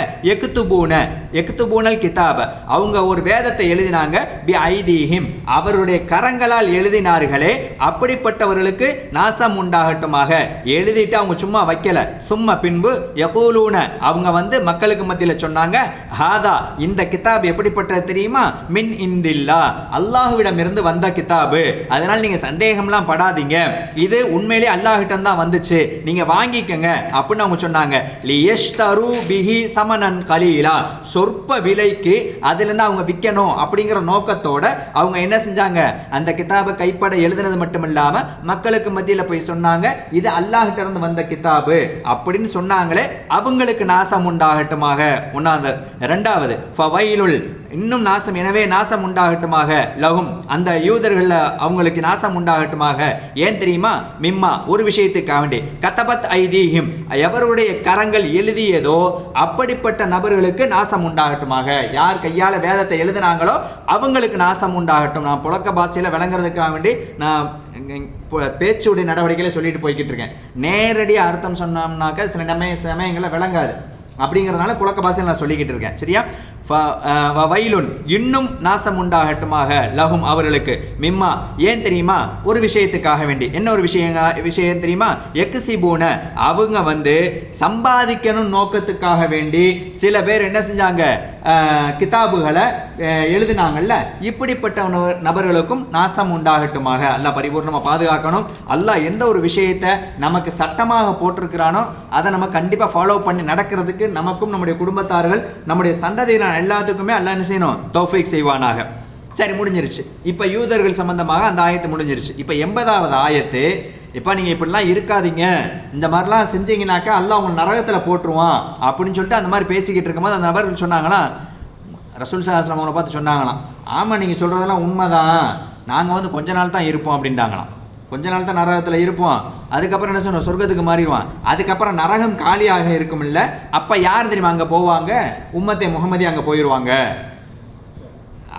எக்துபூனல் கிதாப அவங்க ஒரு வேதத்தை எழுதினாங்க, பி ஐதீஹிம் அவருடைய கரங்களால் எழுதினார்களே, அப்படிப்பட்டவர்களுக்கு நாசம் உண்டாகட்டுமாக. எழுதிட்டு அவங்க சும்மா வைக்கல, சும்மா பின்பு யகூலூன அவங்க வந்து மக்களுக்கு மத்தியில் சொன்னாங்க, ஹாதா இந்த கிதாப் எப்படிப்பட்டது தெரியுமா? மின் இந்தில்லா அல்லாஹ்விடம் இருந்து வந்த கிதாபு, அதனால நீங்க சந்தேகம்லாம் படாதீங்க, இது உண்மையிலே அல்லாஹ்கிட்ட தான் வந்துச்சு, நீங்க வாங்கிக்கங்க அப்படின்னு அவங்க சொன்னாங்க. லியஷ்தரு பிஹி சமனன் கலீலா சொற்ப விலைக்கு அதுல இருந்து அவங்க விற்கணும் அப்படிங்கிற நோக்கத்தோட அவங்க என்ன செஞ்சாங்க? அந்த கிதாபை கைப்பட எழுதுனது மட்டும் இல்லாம மக்களுக்கு மத்தியில போய் சொன்னாங்க இது அல்லாஹ்கிட்ட இருந்து வந்த கிதாபு அப்படின்னு சொன்னாங்களே, அவங்களுக்கு நாசம் உண்டாகட்டுமாக. ஒன்னாவது. இரண்டாவது, ஃபவைலுல், இன்னும் நாசம், எனவே நாசம் உண்டாகட்டுமாக, லஹும், அந்த யூதர்கள் அவங்களுக்கு நாசம் உண்டாகட்டுமாக. ஏன் தெரியுமா? மிம்மா, ஒரு விஷயத்துக்காக வேண்டி, கதபத் ஐதீஹிம், எவருடைய கரங்கள் எழுதியதோ அப்படிப்பட்ட நபர்களுக்கு நாசம் உண்டாகட்டுமாக. யார் கையால வேதத்தை எழுதினாங்களோ அவங்களுக்கு நாசம் உண்டாகட்டும். நான் புழக்க பாஷையில விளங்குறதுக்காக வேண்டி நான் பேச்சுடைய நடவடிக்கையில சொல்லிட்டு போய்கிட்டு இருக்கேன். நேரடியாக அர்த்தம் சொன்னோம்னாக்க சில சமயங்களில் விளங்காது. அப்படிங்கிறதுனால புழக்க பாஷையில் நான் சொல்லிக்கிட்டு இருக்கேன். சரியா? வயலுன், இன்னும் நாசம் உண்டாகட்டுமாக, லஹும், அவர்களுக்கு, மிம்மா, ஏன் தெரியுமா? ஒரு விஷயத்துக்காக வேண்டி. என்ன ஒரு விஷயம் தெரியுமா? எக்ஸிபூன, அவங்க வந்து சம்பாதிக்கணும் நோக்கத்துக்காக வேண்டி சில பேர் என்ன செஞ்சாங்க, கிதாபுகளை எழுதினாங்கல்ல, இப்படிப்பட்ட நபர்களுக்கும் நாசம் உண்டாகட்டுமாக. அல்லாஹ் பரிபூர்ணமாக பாதுகாக்கணும். அல்லாஹ் எந்த ஒரு விஷயத்தை நமக்கு சட்டமாக போட்டிருக்கிறானோ அதை நம்ம கண்டிப்பாக ஃபாலோ பண்ணி நடக்கிறதுக்கு நமக்கும் நம்முடைய குடும்பத்தார்கள் நம்முடைய சந்ததியினர் எல்லாத்துக்குமே அல்லாஹ் என்ன செய்யணும்? தௌஃபீக் செய்வானாக. சரி, முடிஞ்சிருச்சு. இப்போ யூதர்கள் சம்பந்தமாக அந்த ஆயத்து முடிஞ்சிருச்சு. இப்போ 80வது ஆயத்து, இப்போ நீங்கள் இப்படிலாம் இருக்காதீங்க, இந்த மாதிரிலாம் செஞ்சீங்கன்னாக்கா அல்லாஹ் உங்க நரகத்தில் போட்டுருவான் அப்படின்னு சொல்லிட்டு அந்த மாதிரி பேசிக்கிட்டு இருக்கும்போது அந்த நபர்கள் சொன்னாங்களா, ரசூல் ஸல்லல்லாஹு அலைஹி வஸல்லம் பார்த்து சொன்னாங்களாம், ஆமாம் நீங்கள் சொல்கிறதெல்லாம் உண்மைதான், நாங்கள் வந்து கொஞ்ச நாள் தான் இருப்போம் அப்படின்ட்டாங்களாம். கொஞ்ச நாள் தான் நரகத்தில் இருப்போம், அதுக்கப்புறம் என்ன சொன்னோம், சொர்க்கத்துக்கு மாறிடுவான். அதுக்கப்புறம் நரகம் காலியாக இருக்கும் இல்லை, அப்போ யார் தெரியுமா அங்கே போவாங்க? உம்மத்தே முகமதி அங்கே போயிடுவாங்க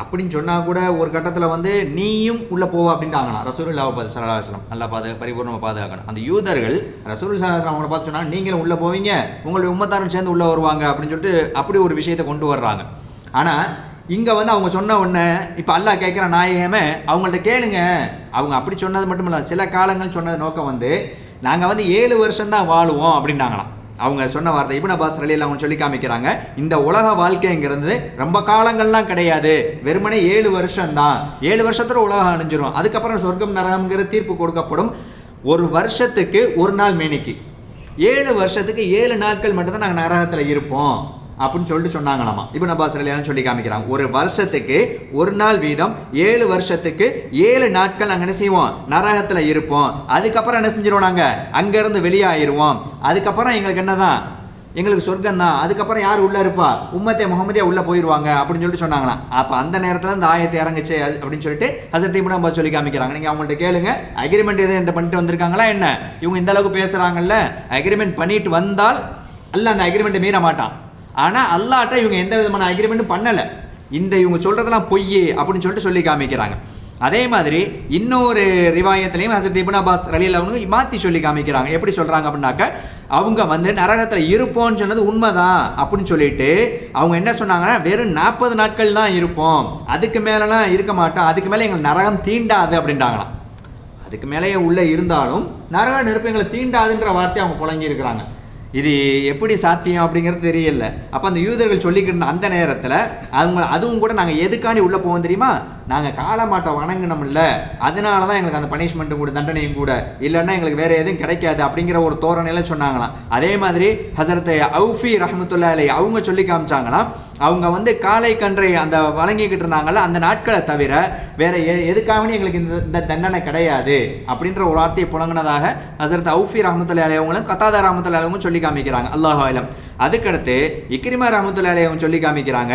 அப்படின்னு சொன்னால் கூட ஒரு கட்டத்தில் வந்து நீயும் உள்ளே போவா அப்படின்ட்டாங்களாம் ரசூலுல்லாஹி ஸல்லல்லாஹு அலைஹி வஸல்லம். நல்லா பரிபூர்ணமாக பாதுகாக்கணும். அந்த யூதர்கள் ரசூல் ஸல்லல்லாஹு அலைஹி வஸல்லம் அவங்களை பார்த்து சொன்னாங்க, நீங்களும் உள்ளே போவீங்க, உங்களுடைய உம்மத்தாரும் சேர்ந்து உள்ளே வருவாங்க அப்படின்னு சொல்லிட்டு அப்படி ஒரு விஷயத்தை கொண்டு வர்றாங்க. ஆனால் இங்கே வந்து அவங்க சொன்ன உடனே இப்போ அல்லாஹ் கேட்குற நாயகமே அவங்கள்ட்ட கேளுங்க. அவங்க அப்படி சொன்னது மட்டும் இல்லை, சில காலங்கள் சொன்னது நோக்கம் வந்து நாங்கள் வந்து 7 வருஷம்தான் வாழுவோம் அப்படின்னாங்களாம். அவங்க சொன்ன வார்த்தை இப்னு அப்பாஸ் ரலியல்லாஹு அவங்க சொல்லி காமிக்கிறாங்க, இந்த உலக வாழ்க்கைங்கிறது ரொம்ப காலங்கள்லாம் கிடையாது, வெறுமனே 7 வருஷம்தான். 7 வருஷத்துல உலகம் அழிஞ்சிரும், அதுக்கப்புறம் சொர்க்கம் நரகம்ங்கிற தீர்ப்பு கொடுக்கப்படும். ஒரு வருஷத்துக்கு ஒரு நாள் மேனிக்கு, 7 வருஷத்துக்கு 7 நாட்கள் மட்டும்தான் நாங்கள் நரகத்தில் இருப்போம் அப்படின்னு சொல்லிட்டு சொன்னாங்களாமா. இப்னு அப்பாஸ் ரலியல்லாஹு சொல்லி காமிக்கிறாங்க, ஒரு வருஷத்துக்கு ஒரு நாள் வீதம் 7 வருஷத்துக்கு 7 நாட்கள் நாங்கள் என்ன செய்வோம், நரகத்தில் இருப்போம். அதுக்கப்புறம் என்ன செஞ்சிருவோம், நாங்கள் அங்கேருந்து வெளியாயிருவோம். அதுக்கப்புறம் எங்களுக்கு என்னதான், எங்களுக்கு சொர்க்கம் தான். அதுக்கப்புறம் யார் உள்ளே இருப்பா, உம்மத்தே முகமதியா உள்ளே போயிடுவாங்க அப்படின்னு சொல்லிட்டு சொன்னாங்களாம். அப்போ அந்த நேரத்தில் இந்த ஆயத்தை இறங்குச்சு அப்படின்னு சொல்லிட்டு ஹஸரத் இப்னு அப்பாஸ் சொல்லி காமிக்கிறாங்க. நீங்கள் அவங்கள்ட்ட கேளுங்க, அக்ரிமெண்ட் எது என்ன பண்ணிட்டு வந்திருக்காங்களா என்ன, இவங்க இந்த அளவுக்கு பேசுகிறாங்கல்ல, அக்ரிமெண்ட் பண்ணிட்டு வந்தால் அல்ல அந்த அக்ரிமெண்ட்டை மீற மாட்டான். ஆனால் அல்லாட்ட இவங்க எந்த விதமான அக்ரிமெண்ட்டும் பண்ணலை, இந்த இவங்க சொல்கிறதெல்லாம் பொய் அப்படின்னு சொல்லிட்டு சொல்லி காமிக்கிறாங்க. அதே மாதிரி இன்னொரு ரிவாயத்திலையும் ஹஸரத் இப்னு அப்பாஸ் ரலியல்லாஹு அன்ஹு மாற்றி சொல்லி காமிக்கிறாங்க. எப்படி சொல்கிறாங்க அப்படின்னாக்க, அவங்க வந்து நரகத்தில் இருப்போம்னு சொன்னது உண்மைதான் அப்படின்னு சொல்லிட்டு அவங்க என்ன சொன்னாங்கன்னா, வெறும் 40 நாட்கள் தான் இருப்போம், அதுக்கு மேலெலாம் இருக்க மாட்டோம், அதுக்கு மேலே எங்களுக்கு நரகம் தீண்டாது அப்படின்ட்டாங்களாம். அதுக்கு மேலேயே உள்ளே இருந்தாலும் நரக நெருப்பு எங்களை தீண்டாதுன்ற வார்த்தையை அவங்க புழங்கி இருக்கிறாங்க. இது எப்படி சாத்தியம் அப்படிங்கிறது தெரியல. அப்போ அந்த யூதர்கள் சொல்லிக்கிட்டு அந்த நேரத்தில் அதுவும் கூட நாங்கள் எதுக்காண்டி உள்ளே போவோம் தெரியுமா, நாங்கள் காலமாட்டை வணங்கினோம்ல, அதனால தான் எங்களுக்கு அந்த பனிஷ்மெண்ட்டும் கூட தண்டனையும் கூட, இல்லைன்னா எங்களுக்கு வேறு எதுவும் கிடைக்காது அப்படிங்கிற ஒரு தோரணையில சொன்னாங்களாம். அதே மாதிரி ஹஸரத் அவுஃபி ரஹ்மத்துல்லாஹி அலைஹி அவங்க சொல்லி காமிச்சாங்களாம், அவங்க வந்து காளை கன்றை அந்த வழங்கிக்கிட்டு இருந்தாங்கல்ல, அந்த நாட்களை தவிர வேற எதுக்காகவே எங்களுக்கு இந்த தண்டனை கிடையாது அப்படின்ற ஒரு வார்த்தையை புழங்கினதாக ஹஸரத் அவுஃபி ரஹ்மத்துல்லாஹி அலைஹி அவங்களும் கத்தாதா ரஹ்மத்துல்லாஹி அலைஹி சொல்லி காமிக்கிறாங்க. அல்லாஹு அலம். அதுக்கடுத்து இக்ரிமா ரஹ்மத்துல்லாஹி அலைஹி அவங்க சொல்லி காமிக்கிறாங்க,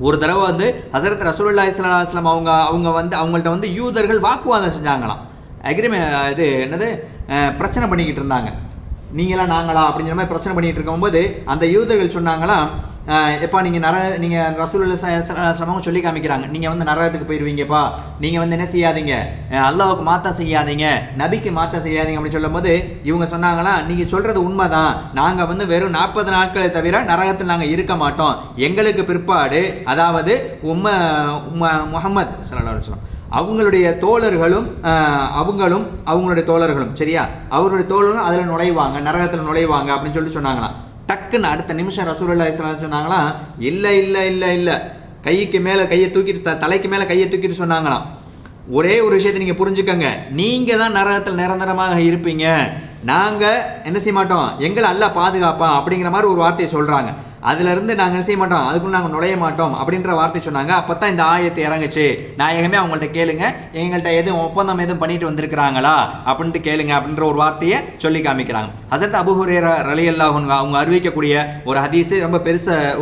ஒரு தடவை வந்து ஹஸரத் ரசூலுல்லாஹி ஸல்லல்லாஹு அலைஹி வஸல்லம் அவங்க வந்து அவங்கள்ட்ட வந்து யூதர்கள் வாக்குவாதம் செஞ்சாங்களாம். இது என்னது, பிரச்சனை பண்ணிக்கிட்டு இருந்தாங்க, நீங்களாம் நாங்களா அப்படிங்கிற மாதிரி பிரச்சனை பண்ணிக்கிட்டு இருக்கும்போது அந்த யூதர்கள் சொன்னாங்களாம், எப்பா நீங்கள் ரசூலுல்லாஹி ஸல்லல்லாஹு அலைஹி வஸல்லம் சொல்லி காமிக்கிறாங்க, நீங்கள் வந்து நரகத்துக்கு போயிடுவீங்கப்பா, நீங்கள் வந்து என்ன செய்யாதீங்க, அல்லாஹ்வுக்கு மாற்றம் செய்யாதீங்க, நபிக்கு மாற்றம் செய்யாதீங்க அப்படின்னு சொல்லும்போது இவங்க சொன்னாங்களாம், நீங்கள் சொல்கிறது உண்மைதான், நாங்கள் வந்து வெறும் 40 நாட்களை தவிர நரகத்தில் நாங்கள் இருக்க மாட்டோம், எங்களுக்கு பிற்பாடு அதாவது முஹம்மது ஸல்லல்லாஹு அலைஹி வஸல்லம் அவங்களுடைய தோழர்களும் அவங்களுடைய தோழர்களும் சரியா, அவருடைய தோழர்களும் அதில் நுழைவாங்க, நரகத்தில் நுழைவாங்க அப்படின்னு சொல்லிட்டு சொன்னாங்களாம். டக்குன்னு அடுத்த நிமிஷம் ரசூலுல்லாஹி ஸல்லல்லாஹு அலைஹி வஸல்லம் சொன்னாங்களாம், இல்லை கைக்கு மேலே கையை தூக்கிட்டு தலைக்கு மேலே கையை தூக்கிட்டு சொன்னாங்களாம், ஒரே ஒரு விஷயத்தை நீங்கள் புரிஞ்சுக்கங்க, நீங்கள் தான் நரகத்தில் நிரந்தரமாக இருப்பீங்க, நாங்கள் என்ன செய்ய மாட்டோம், எங்களை அல்லாஹ் பாதுகாப்பான் அப்படிங்கிற மாதிரி ஒரு வார்த்தையை சொல்கிறாங்க. அதுல இருந்து நாங்க என்ன செய்ய மாட்டோம், அதுக்குள்ள நாங்க நுழைய மாட்டோம் அப்படின்ற வார்த்தை சொன்னாங்க. அப்பதான் இந்த ஆயத்தை இறங்குச்சு, நாயகமே அவங்கள்ட்ட கேளுங்க, எங்கள்கிட்ட எதுவும் ஒப்பந்தம் எதுவும் பண்ணிட்டு வந்திருக்கிறாங்களா அப்படின்ட்டு கேளுங்க அப்படின்ற ஒரு வார்த்தையை சொல்லி காமிக்கிறாங்க. ஹஸரத் அபூ ஹுரைரா ரலியல்லாஹு அன்ஹு அவங்க அறிவிக்கக்கூடிய ஒரு ஹதீஸ், ரொம்ப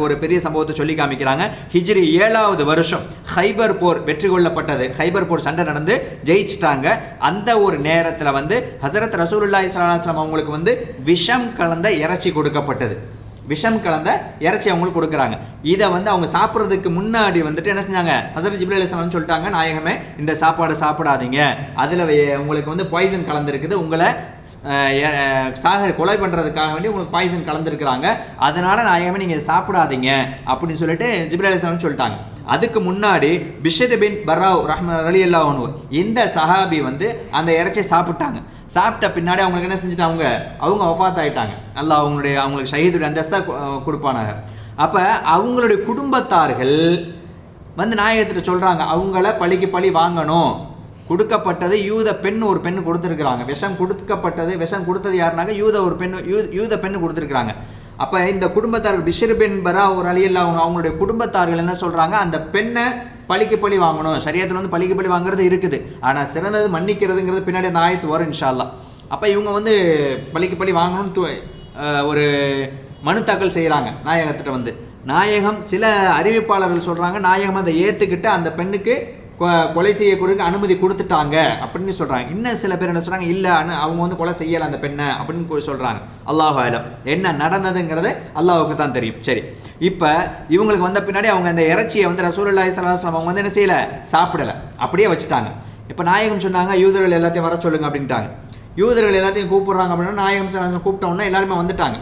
ஒரு பெரிய சம்பவத்தை சொல்லி காமிக்கிறாங்க. ஹிஜ்ரி 7வது வருஷம் ஹைபர் போர் வெற்றி கொள்ளப்பட்டது. ஹைபர் போர் சண்டை நடந்து ஜெயிச்சிட்டாங்க. அந்த ஒரு நேரத்துல வந்து ஹஸரத் ரசூலுல்லாஹி ஸல்லல்லாஹு அலைஹி வஸல்லம் அவங்களுக்கு வந்து விஷம் கலந்த இறைச்சி கொடுக்கப்பட்டது. விஷம் கலந்த இறைச்சி அவங்களுக்கு கொடுக்குறாங்க. இதை வந்து அவங்க சாப்பிட்றதுக்கு முன்னாடி வந்துட்டு என்ன செஞ்சாங்க, ஹஸரத் ஜிப்ரீல் அலைஹிஸ்ஸலாம் சொல்லிட்டாங்க, நாயகமே இந்த சாப்பாடு சாப்பிடாதீங்க, அதில் உங்களுக்கு வந்து பாய்சன் கலந்துருக்குது, உங்களை கொலை பண்ணுறதுக்காக வேண்டி உங்களுக்கு பாய்சன் கலந்துருக்குறாங்க, அதனால நாயகமே நீங்கள் சாப்பிடாதீங்க அப்படின்னு சொல்லிட்டு ஜிப்ரீல் அலைஹிஸ்ஸலாம் சொல்லிட்டாங்க. அதுக்கு முன்னாடி பிஷர் பின் பராவ் ரலியல்லாஹு அன்ஹு இந்த சஹாபி வந்து அந்த இறைச்சியை சாப்பிட்டாங்க. சாப்பிட்ட பின்னாடி அவங்களுக்கு என்ன செஞ்சுட்டாங்க, அவங்க வஃபாத் ஆயிட்டாங்க. அல்லாஹ் அவங்களுக்கு ஷஹீதுடைய அந்தஸ்தா கொடுப்பானாங்க. அப்போ அவங்களுடைய குடும்பத்தார்கள் வந்து நாயகத்திட்ட சொல்கிறாங்க, அவங்கள பழிக்கு பழி வாங்கணும். கொடுக்கப்பட்டது யூத பெண், ஒரு பெண்ணு கொடுத்துருக்குறாங்க. விஷம் கொடுத்தது யாருனாங்க, யூத பெண்ணு கொடுத்துருக்குறாங்க. அப்போ இந்த குடும்பத்தார்கள் பிஷர் பின் பரா ஒரு ரலியல்லாஹு அன்ஹு அவங்களுடைய குடும்பத்தார்கள் என்ன சொல்கிறாங்க, அந்த பெண்ணை பழிக்கு பழி வாங்கணும். ஷரியத்தில் வந்து பழிக்கு பழி வாங்குறது இருக்குது, ஆனால் சிறந்தது மன்னிக்கிறதுங்கிறது பின்னாடி அந்த ஆயத்து வரும் இன்ஷா அல்லாஹ். அப்போ இவங்க வந்து பழிக்கு பழி வாங்கணும்னு ஒரு மனு தாக்கல் செய்கிறாங்க நாயகத்திட்ட வந்து. நாயகம் சில அறிவிப்பாளர்கள் சொல்கிறாங்க, நாயகம் அதை ஏற்றுக்கிட்டு அந்த பெண்ணுக்கு கொலை செய்யக்கூடிய அனுமதி கொடுத்துட்டாங்க அப்படின்னு சொல்கிறாங்க. இன்னும் சில பேர் என்ன சொல்கிறாங்க, இல்லை அவங்க வந்து கொலை செய்யலை அந்த பெண்ணை அப்படின்னு சொல்கிறாங்க. அல்லாஹு அலம், என்ன நடந்ததுங்கிறது அல்லாஹுக்கு தான் தெரியும். சரி, இப்போ இவங்களுக்கு வந்த பின்னாடி அவங்க அந்த இறைச்சியை வந்து ரசூலுல்லாஹி ஸல்லல்லாஹு அலைஹி வஸல்லம் அவங்க வந்து என்ன செய்யலை, சாப்பிடலை, அப்படியே வச்சுட்டாங்க. இப்போ நாயகம் சொன்னாங்க, யூதர்கள் எல்லாத்தையும் வர சொல்லுங்க அப்படின்ட்டாங்க. யூதர்கள் எல்லாத்தையும் கூப்பிடுறாங்க அப்படின்னா நாயகம் கூப்பிட்டோன்னா எல்லாருமே வந்துட்டாங்க.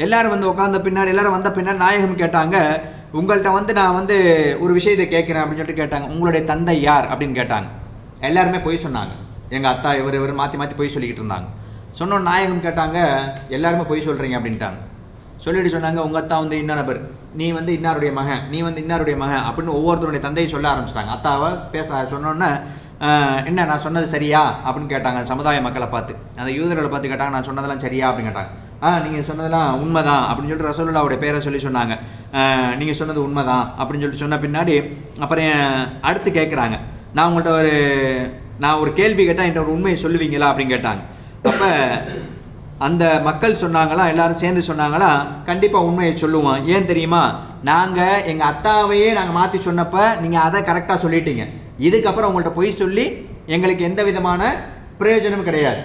எல்லாரும் வந்து உட்காந்த பின்னாடி எல்லாரும் வந்த பின்னாடி நாயகம் கேட்டாங்க, உங்கள்கிட்ட வந்து நான் வந்து ஒரு விஷயத்தை கேட்குறேன் அப்படின்னு சொல்லிட்டு கேட்டாங்க. உங்களுடைய தந்தை யார் அப்படின்னு கேட்டாங்க. எல்லாருமே பொய் சொன்னாங்க. எங்கள் அத்தா இவர் மாற்றி பொய் சொல்லிக்கிட்டு இருந்தாங்க. சொன்னோன்னு நாயகம் கேட்டாங்க, எல்லாருமே பொய் சொல்கிறீங்க அப்படின்ட்டாங்க. சொல்லிட்டு சொன்னாங்க, உங்கள் அத்தா வந்து இன்ன நபர், நீ வந்து இன்னாருடைய மகன், நீ வந்து இன்னாருடைய மகன் அப்படின்னு ஒவ்வொருத்தருடைய தந்தையை சொல்ல ஆரம்பிச்சிட்டாங்க. அத்தாவை பேச சொன்னோன்னே, என்ன நான் சொன்னது சரியா அப்படின்னு கேட்டாங்க. சமுதாய மக்களை பார்த்து, அந்த யூதர்களை பார்த்து கேட்டாங்க, நான் சொன்னதெல்லாம் சரியா அப்படின்னு கேட்டாங்க. நீங்கள் சொன்னதெல்லாம் உண்மைதான் அப்படின்னு சொல்லிட்டு ரசூலுல்லாஹ்வுடைய பேரை சொல்லி சொன்னாங்க. நீங்கள் சொன்னது உண்மைதான் அப்படின்னு சொல்லிட்டு சொன்ன பின்னாடி அப்புறம் அடுத்து கேட்குறாங்க, நான் ஒரு கேள்வி கேட்டால் என்கிட்ட ஒரு உண்மையை சொல்லுவீங்களா அப்படின்னு கேட்டாங்க. அப்போ அந்த மக்கள் சொன்னாங்களா, எல்லாரும் சேர்ந்து சொன்னாங்களா, கண்டிப்பாக உண்மையை சொல்லுவோம். ஏன் தெரியுமா, நாங்கள் எங்கள் அத்தாவையே நாங்கள் மாற்றி சொன்னப்போ நீங்கள் அதை கரெக்டாக சொல்லிட்டீங்க. இதுக்கப்புறம் உங்கள்கிட்ட பொய் சொல்லி எங்களுக்கு எந்த விதமான பிரயோஜனமும் கிடையாது.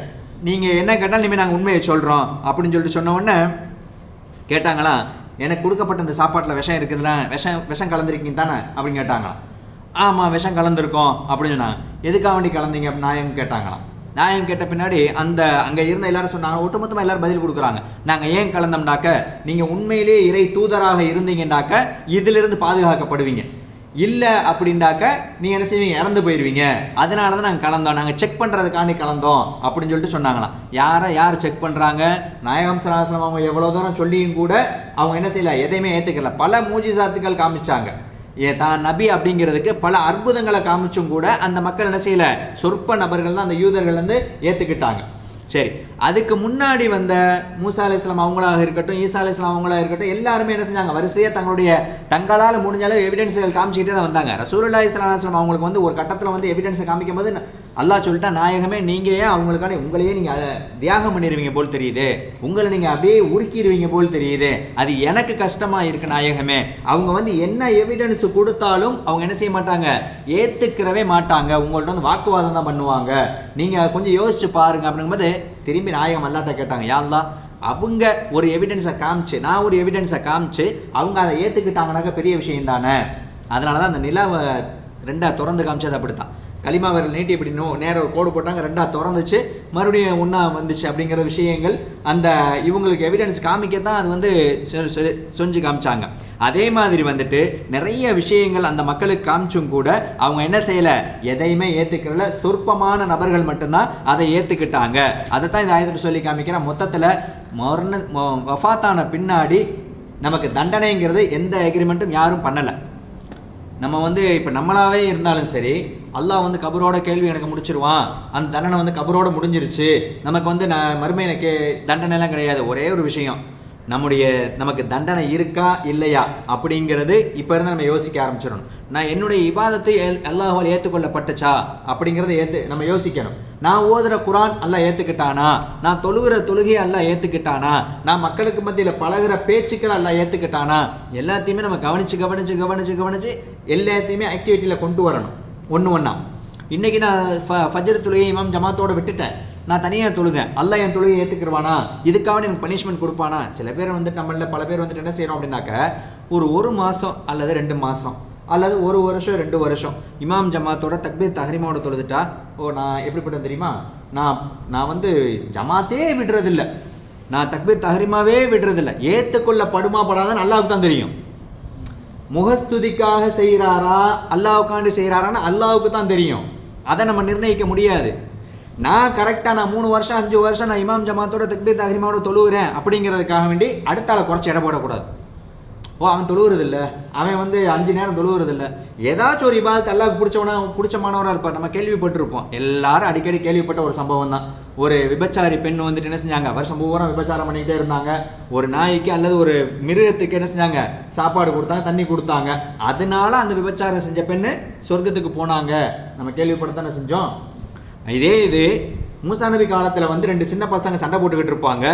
நீங்கள் என்ன கேட்டாலும் இனிமேல் நாங்கள் உண்மையை சொல்கிறோம் அப்படின்னு சொல்லிட்டு சொன்ன உடனே கேட்டாங்களா, எனக்கு கொடுக்கப்பட்ட இந்த சாப்பாட்டில் விஷம் இருக்குதுல்ல, விஷம் கலந்துருக்கீங்க தானே அப்படின்னு கேட்டாங்களாம். ஆமாம், விஷம் கலந்துருக்கோம் அப்படின்னு சொன்னாங்க. எதுக்காக வேண்டி கலந்தீங்க அப்படின்னு நாயகம் கேட்டாங்களாம். நாயகம் கேட்ட பின்னாடி அங்கே இருந்த எல்லாரும் சொன்னாங்க, ஒட்டுமொத்தமாக எல்லாரும் பதில் கொடுக்குறாங்க, நாங்கள் ஏன் கலந்தோம்னாக்க, நீங்கள் உண்மையிலேயே இறை தூதராக இருந்தீங்கன்னாக்க இதிலிருந்து பாதுகாக்கப்படுவீங்க, இல்லை அப்படின்னாக்க நீங்கள் என்ன செய்வீங்க, இறந்து போயிடுவீங்க, அதனால தான் நாங்கள் கலந்தோம், நாங்கள் செக் பண்ணுறதுக்காண்டி கலந்தோம் அப்படின்னு சொல்லிட்டு சொன்னாங்களாம். யார் செக் பண்ணுறாங்க, நாயகம் ஸல்லல்லாஹு அலைஹி வஸல்லம் அவங்க எவ்வளோ தூரம் சொல்லியும் கூட அவங்க என்ன செய்யலை, எதையுமே ஏற்றுக்கல. பல மூஜிசாத்துக்கள் காமிச்சாங்க, தான் நபி அப்படிங்கிறதுக்கு பல அற்புதங்களை காமிச்சும் கூட அந்த மக்கள் என்ன செய்யலை, சொற்ப நபர்கள் தான் அந்த யூதர்கள் வந்து ஏற்றுக்கிட்டாங்க. சரி, அதுக்கு முன்னாடி வந்த மூசா அலைஹிஸ்ஸலாம் அவங்களாக இருக்கட்டும், ஈசா அலைஹிஸ்ஸலாம் அவங்களாக இருக்கட்டும், எல்லாருமே என்ன செஞ்சாங்க, வரிசையாக தங்களால் முடிஞ்சாலும் எவிடன்ஸுகள் காமிச்சிக்கிட்டே தான் வந்தாங்க. ரசூலுல்லாஹி ஸல்லல்லாஹு அலைஹி வஸல்லம் அவங்களுக்கு வந்து ஒரு கட்டத்தில் வந்து எவிடன்ஸை காமிக்கும் போது அல்லாஹ் சொல்லிட்டா, நாயகமே நீங்கள் ஏன் அவங்களுக்கான உங்களையே நீங்கள் தியாகம் பண்ணிடுவீங்க போல் தெரியுது, உங்களை நீங்கள் அப்படியே உருக்கிடுவீங்க போல் தெரியுது, அது எனக்கு கஷ்டமாக இருக்குது நாயகமே. அவங்க வந்து என்ன எவிடன்ஸ் கொடுத்தாலும் அவங்க என்ன செய்ய மாட்டாங்க, ஏற்றுக்கிறவே மாட்டாங்க, உங்கள்ட்ட வந்து வாக்குவாதம் தான் பண்ணுவாங்க, நீங்கள் கொஞ்சம் யோசிச்சு பாருங்க அப்படிங்கும்போது திரும்பி நாயகம் அல்லாஹ்ட்ட கேட்டாங்க, யா அல்லாஹ், அவங்க ஒரு எவிடன்ஸை காமிச்சு, நான் ஒரு எவிடன்ஸை காமிச்சு அவங்க அதை ஏற்றுக்கிட்டாங்கனாக்க பெரிய விஷயம் தானே. அதனால தான் அந்த நிலாவை ரெண்டாக திறந்து காமிச்சது அப்படித்தான். களிமா விரல் நீட்டி இப்படி நேரம் ஒரு கோடு போட்டாங்க, ரெண்டாக திறந்துச்சு, மறுபடியும் ஒன்றா வந்துச்சு அப்படிங்கிற விஷயங்கள் அந்த இவங்களுக்கு எவிடன்ஸ் காமிக்கத்தான் அது வந்து செஞ்சு காமிச்சாங்க. அதே மாதிரி வந்துட்டு நிறைய விஷயங்கள் அந்த மக்களுக்கு காமிச்சும் கூட அவங்க என்ன செய்யலை, எதையுமே ஏற்றுக்கிறல, சொற்பமான நபர்கள் மட்டும்தான் அதை ஏற்றுக்கிட்டாங்க. அதை தான் இந்த ஆயத்தில் சொல்லி காமிக்கிறேன். மொத்தத்தில் வஃபாத்தான பின்னாடி நமக்கு தண்டனைங்கிறது எந்த எக்ரிமெண்ட்டும் யாரும் பண்ணலை. நம்ம வந்து இப்போ நம்மளாவே இருந்தாலும் சரி, அல்லாஹ் வந்து கபரோட கேள்வி எனக்கு முடிச்சிருவான், அந்த தண்டனை வந்து கபரோட முடிஞ்சிருச்சு, நமக்கு வந்து மறுமையில தண்டனைலாம் கிடையாது. ஒரே ஒரு விஷயம், நமக்கு தண்டனை இருக்கா இல்லையா அப்படிங்கிறது இப்போ இருந்து நம்ம யோசிக்க ஆரம்பிச்சிடணும். நான் என்னுடைய இபாதத்தை அல்லாஹ்வால் ஏற்றுக்கொள்ளப்பட்டுச்சா அப்படிங்கிறத நம்ம யோசிக்கணும். நான் ஓதுற குரான் அல்லாஹ் ஏற்றுக்கிட்டானா, நான் தொழுகிற தொழுகையை அல்லாஹ் ஏற்றுக்கிட்டானா, நான் மக்களுக்கு மத்தியில் பழகிற பேச்சுக்களை அல்லாஹ் ஏற்றுக்கிட்டானா, எல்லாத்தையுமே நம்ம கவனித்து எல்லாத்தையுமே ஆக்டிவிட்டியில் கொண்டு வரணும் ஒன்று ஒன்றா. இன்றைக்கி நான் ஃபஜ்ர் தொழுகை இமாம் ஜமாத்தோடு விட்டுட்டேன், நான் தனியாக தொழுதேன், அல்லாஹ் என் தொழுகையை ஏற்றுக்குருவானா, இதுக்காக எனக்கு பனிஷ்மெண்ட் கொடுப்பானா? சில பேர் வந்துட்டு நம்மள பல பேர் வந்துட்டு என்ன செய்கிறோம் அப்படின்னாக்க, ஒரு மாதம் அல்லது 2 மாதம் அல்லது 1 வருஷம் 2 வருஷம் இமாம் ஜமாத்தோட தக்பீர் தஹ்ரீமோட தொழுதுட்டா, நான் எப்படிப்பட்டது தெரியுமா, நான் வந்து ஜமாத்தே விடுறதில்லை, நான் தக்பீர் தஹ்ரீமாவே விடுறதில்லை, ஏற்றுக்கொள்ளப்படுமா படாதான்னு அல்லாஹ்வுக்கு தான் தெரியும். முகஸ்துதிக்காக செய்கிறாரா அல்லாஹ்வுக்காண்டி செய்கிறாரான்னு அல்லாஹ்வுக்கு தான் தெரியும். அதை நம்ம நிர்ணயிக்க முடியாது. நான் கரெக்டாக நான் 3 வருஷம் 5 வருஷம் நான் இமாம் ஜமாத்தோட தக்பீர் தஹ்ரீமோட தொழுகிறேன் அப்படிங்கிறதுக்காக வேண்டி அடுத்த ஆளை குறைச்சி இட போடக்கூடாது. அவன் தொழுகிறதில்ல, அவன் வந்து 5 நேரம் தொழுகிறதில்ல, ஏதாச்சும் ஒரு இபாதத்து அல்லாஹ்வுக்கு பிடிச்சமானவராக இருப்பார். நம்ம கேள்விப்பட்டிருப்போம், எல்லாரும் அடிக்கடி கேள்விப்பட்ட ஒரு சம்பவம் தான். ஒரு விபச்சாரி பெண் வந்துட்டு என்ன செஞ்சாங்க, வருஷம் பூரா விபச்சாரம் பண்ணிக்கிட்டே இருந்தாங்க. ஒரு நாய்க்கு அல்லது ஒரு மிருகத்துக்கு என்ன செஞ்சாங்க, சாப்பாடு கொடுத்தாங்க, தண்ணி கொடுத்தாங்க. அதனால அந்த விபச்சாரம் செஞ்ச பெண்ணு சொர்க்கத்துக்கு போனாங்க. நம்ம கேள்விப்படத்தானே செஞ்சோம். இது மூசா நபி காலத்தில் வந்து 2 சின்ன பசங்க சண்டை போட்டுக்கிட்டு இருப்பாங்க,